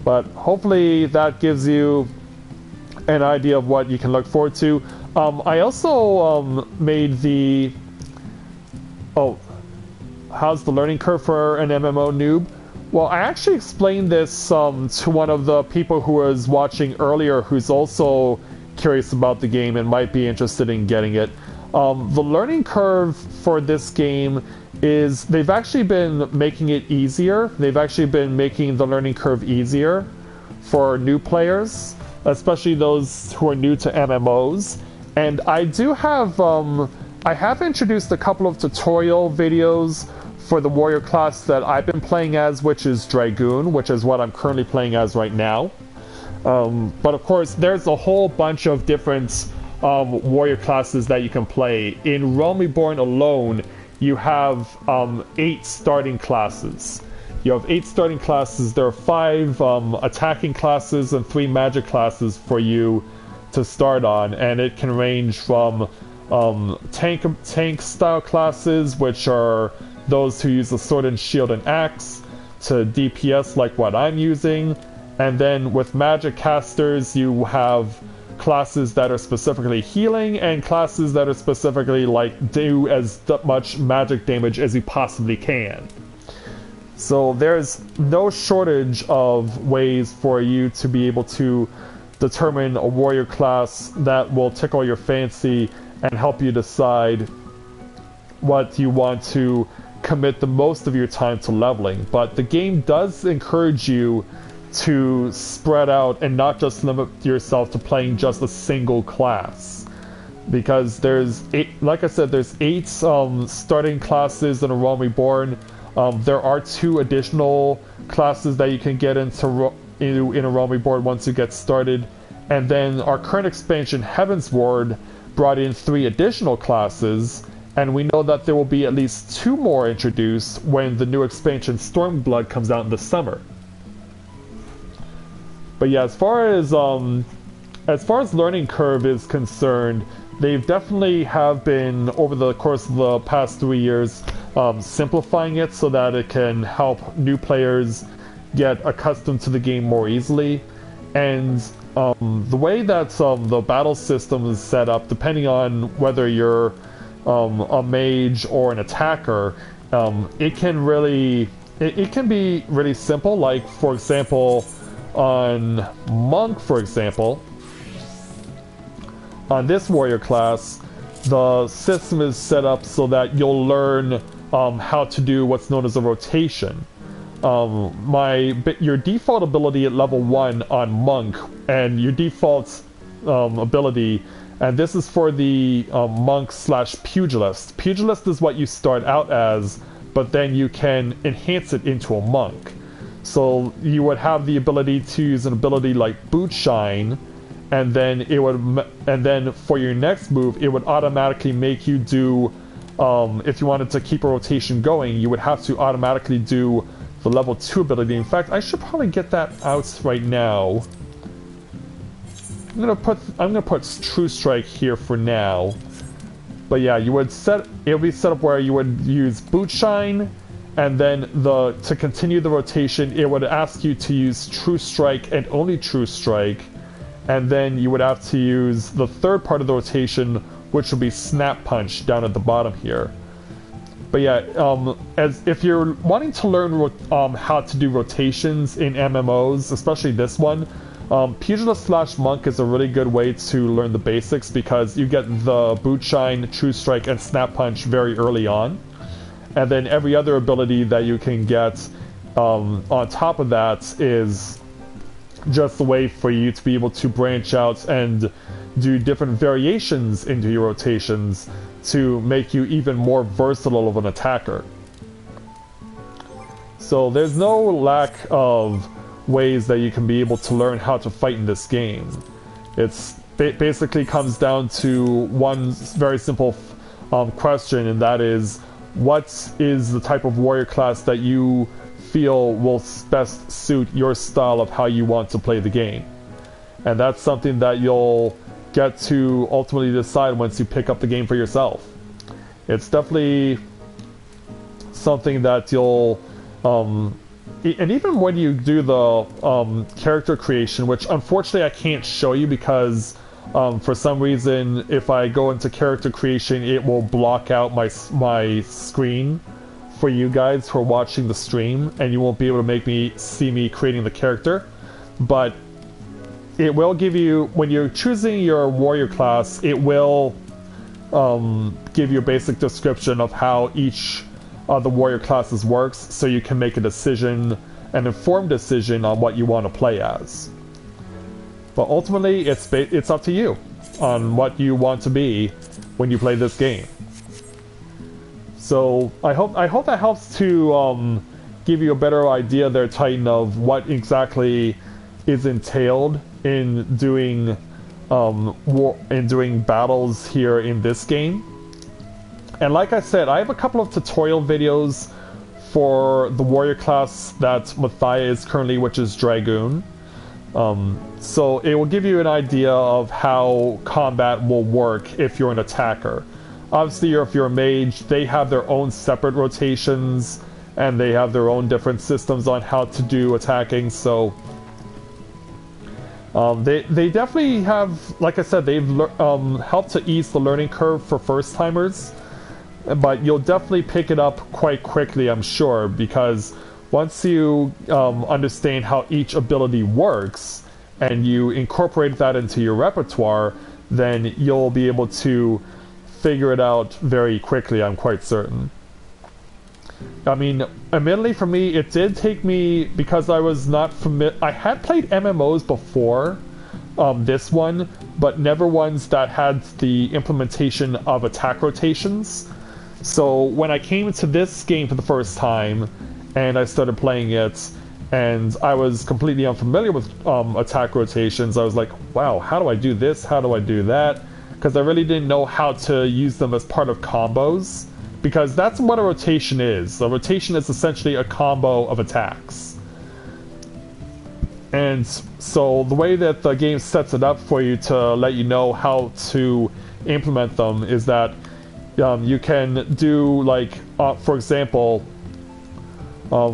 Speaker 1: But hopefully that gives you an idea of what you can look forward to. I also made the... Oh, how's the learning curve for an MMO noob? Well, I actually explained this to one of the people who was watching earlier, who's also curious about the game and might be interested in getting it. The learning curve for this game is they've actually been making it easier. They've actually been making the learning curve easier for new players, especially those who are new to MMOs. And I do have, I have introduced a couple of tutorial videos for the warrior class that I've been playing as, which is Dragoon, which is what I'm currently playing as right now. But of course, there's a whole bunch of different warrior classes that you can play. In Realm Reborn alone, you have 8 starting classes. You have 8 starting classes. There are 5 attacking classes and 3 magic classes for you to start on, and it can range from tank style classes, which are those who use the sword and shield and axe, to DPS like what I'm using. And then with magic casters, you have classes that are specifically healing and classes that are specifically like do as much magic damage as you possibly can. So there's no shortage of ways for you to be able to determine a warrior class that will tickle your fancy and help you decide what you want to commit the most of your time to leveling. But the game does encourage you to spread out and not just limit yourself to playing just a single class, because there's 8, like I said, there's 8 starting classes in a Realm Reborn. There are 2 additional classes that you can get into in a Realm Reborn once you get started, and then our current expansion Heavensward brought in 3 additional classes, and we know that there will be at least 2 more introduced when the new expansion Stormblood comes out in the summer. But yeah, as far as learning curve is concerned, they've definitely have been, over the course of the past 3 years, simplifying it so that it can help new players get accustomed to the game more easily. And the way that the battle system is set up, depending on whether you're a mage or an attacker, it can really it can be really simple. Like for example, on monk, for example, on this warrior class, the system is set up so that you'll learn how to do what's known as a rotation. Your default ability at level 1 on monk, and your default ability, and this is for the monk slash pugilist. Pugilist is what you start out as, but then you can enhance it into a monk. So you would have the ability to use an ability like boot shine, and then for your next move, it would automatically make you do. If you wanted to keep a rotation going, you would have to automatically do the level 2 ability. In fact, I should probably get that out right now. I'm gonna put True Strike here for now. But yeah, it would be set up where you would use boot shine, and then to continue the rotation, it would ask you to use True Strike and only True Strike, and then you would have to use the third part of the rotation, which would be Snap Punch down at the bottom here. But yeah, if you're wanting to learn how to do rotations in MMOs, especially this one, Pugilist slash Monk is a really good way to learn the basics, because you get the Boot Shine, True Strike, and Snap Punch very early on. And then every other ability that you can get on top of that is just a way for you to be able to branch out and do different variations into your rotations to make you even more versatile of an attacker. So there's no lack of ways that you can be able to learn how to fight in this game. It's basically comes down to one very simple question, and that is, what is the type of warrior class that you feel will best suit your style of how you want to play the game? And that's something that you'll get to ultimately decide once you pick up the game for yourself. It's definitely something that you'll and even when you do the character creation, which unfortunately I can't show you because for some reason if I go into character creation, it will block out my screen for you guys who are watching the stream, and you won't be able to see me creating the character. But it will give you, when you're choosing your warrior class, it will give you a basic description of how each of the warrior classes works, so you can make an informed decision on what you want to play as. But ultimately, it's up to you on what you want to be when you play this game. So I hope that helps to give you a better idea there, Titan, of what exactly is entailed in doing battles here in this game. And like I said, I have a couple of tutorial videos for the warrior class that Matthia is currently, which is Dragoon. So it will give you an idea of how combat will work if you're an attacker. Obviously, if you're a mage, they have their own separate rotations, and they have their own different systems on how to do attacking, so they definitely have, like I said, they've helped to ease the learning curve for first-timers, but you'll definitely pick it up quite quickly, I'm sure, because once you understand how each ability works, and you incorporate that into your repertoire, then you'll be able to figure it out very quickly, I'm quite certain. I mean, admittedly for me, it did take me, because I was not familiar. I had played MMOs before this one, but never ones that had the implementation of attack rotations. So when I came into this game for the first time, and I started playing it, and I was completely unfamiliar with attack rotations, I was like, wow, how do I do this? How do I do that? Because I really didn't know how to use them as part of combos. Because that's what a rotation is. A rotation is essentially a combo of attacks. And so the way that the game sets it up for you to let you know how to implement them is that you can do, like, for example,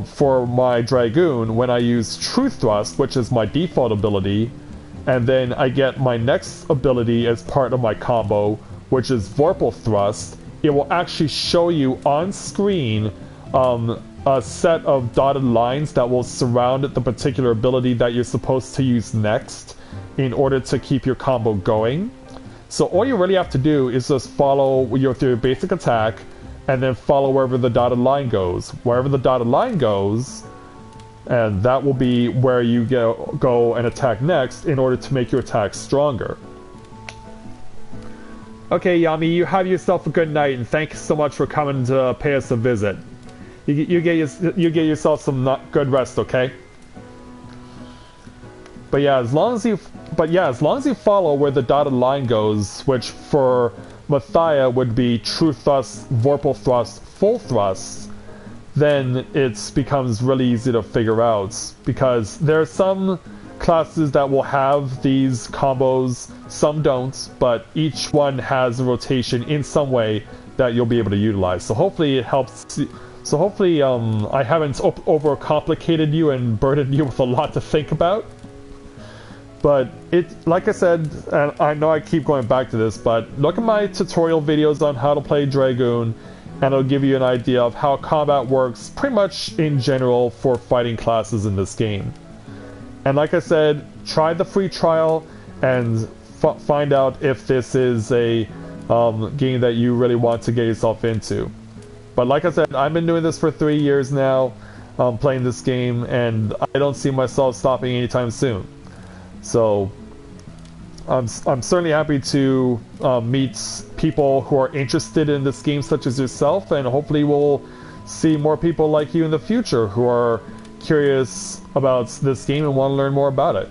Speaker 1: for my Dragoon, when I use True Thrust, which is my default ability, and then I get my next ability as part of my combo, which is Vorpal Thrust, it will actually show you on screen a set of dotted lines that will surround the particular ability that you're supposed to use next in order to keep your combo going. So all you really have to do is just follow your basic attack and then follow wherever the dotted line goes. Wherever the dotted line goes, and that will be where you go and attack next in order to make your attack stronger. Okay, Yami, you have yourself a good night, and thanks so much for coming to pay us a visit. You get yourself some good rest, okay? But yeah, as long as you follow where the dotted line goes, which for Matthia would be true thrust, vorpal thrust, full thrust, then it becomes really easy to figure out, because there are some classes that will have these combos, some don't, but each one has a rotation in some way that you'll be able to utilize. So hopefully it helps. So hopefully I haven't overcomplicated you and burdened you with a lot to think about. But like I said, and I know I keep going back to this, but look at my tutorial videos on how to play Dragoon, and it'll give you an idea of how combat works pretty much in general for fighting classes in this game. And like I said, try the free trial and find out if this is a game that you really want to get yourself into. But like I said, I've been doing this for 3 years now, playing this game, and I don't see myself stopping anytime soon. So I'm certainly happy to meet people who are interested in this game such as yourself, and hopefully we'll see more people like you in the future who are curious about this game and want to learn more about it.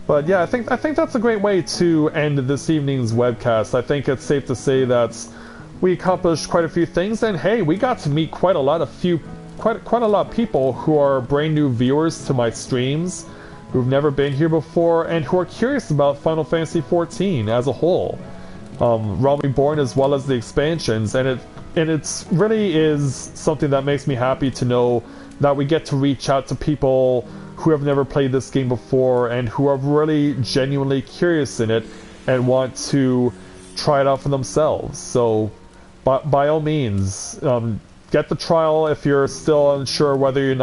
Speaker 1: But yeah, I think that's a great way to end this evening's webcast. I think it's safe to say that we accomplished quite a few things, and hey, we got to meet quite a lot of people who are brand new viewers to my streams, who've never been here before, and who are curious about Final Fantasy XIV as a whole, Realm Reborn as well as the expansions, and it really is something that makes me happy to know that we get to reach out to people who have never played this game before and who are really genuinely curious in it and want to try it out for themselves. So by all means, get the trial if you're still unsure whether you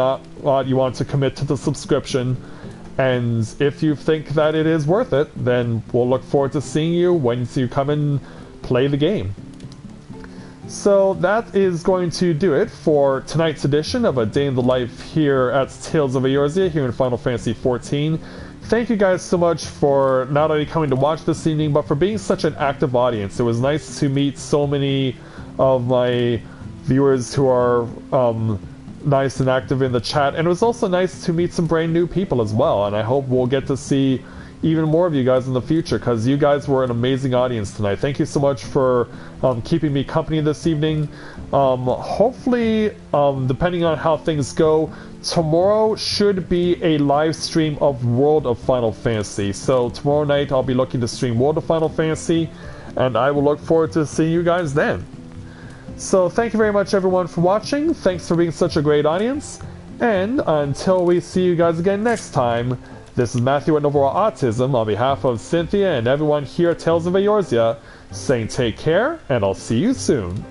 Speaker 1: want to commit to the subscription. And if you think that it is worth it, then we'll look forward to seeing you when you come and play the game. So that is going to do it for tonight's edition of A Day in the Life here at Tales of Eorzea here in Final Fantasy XIV. Thank you guys so much for not only coming to watch this evening, but for being such an active audience. It was nice to meet so many of my viewers who are nice and active in the chat, and it was also nice to meet some brand new people as well, and I hope we'll get to see even more of you guys in the future, because you guys were an amazing audience tonight. Thank you so much for keeping me company this evening. Hopefully, depending on how things go, tomorrow should be a live stream of World of Final Fantasy. So tomorrow night I'll be looking to stream World of Final Fantasy, and I will look forward to seeing you guys then. So thank you very much everyone for watching, thanks for being such a great audience, and until we see you guys again next time, this is Matthia at Novaura Autism on behalf of Cynthia and everyone here at Tales of Eorzea, saying take care, and I'll see you soon.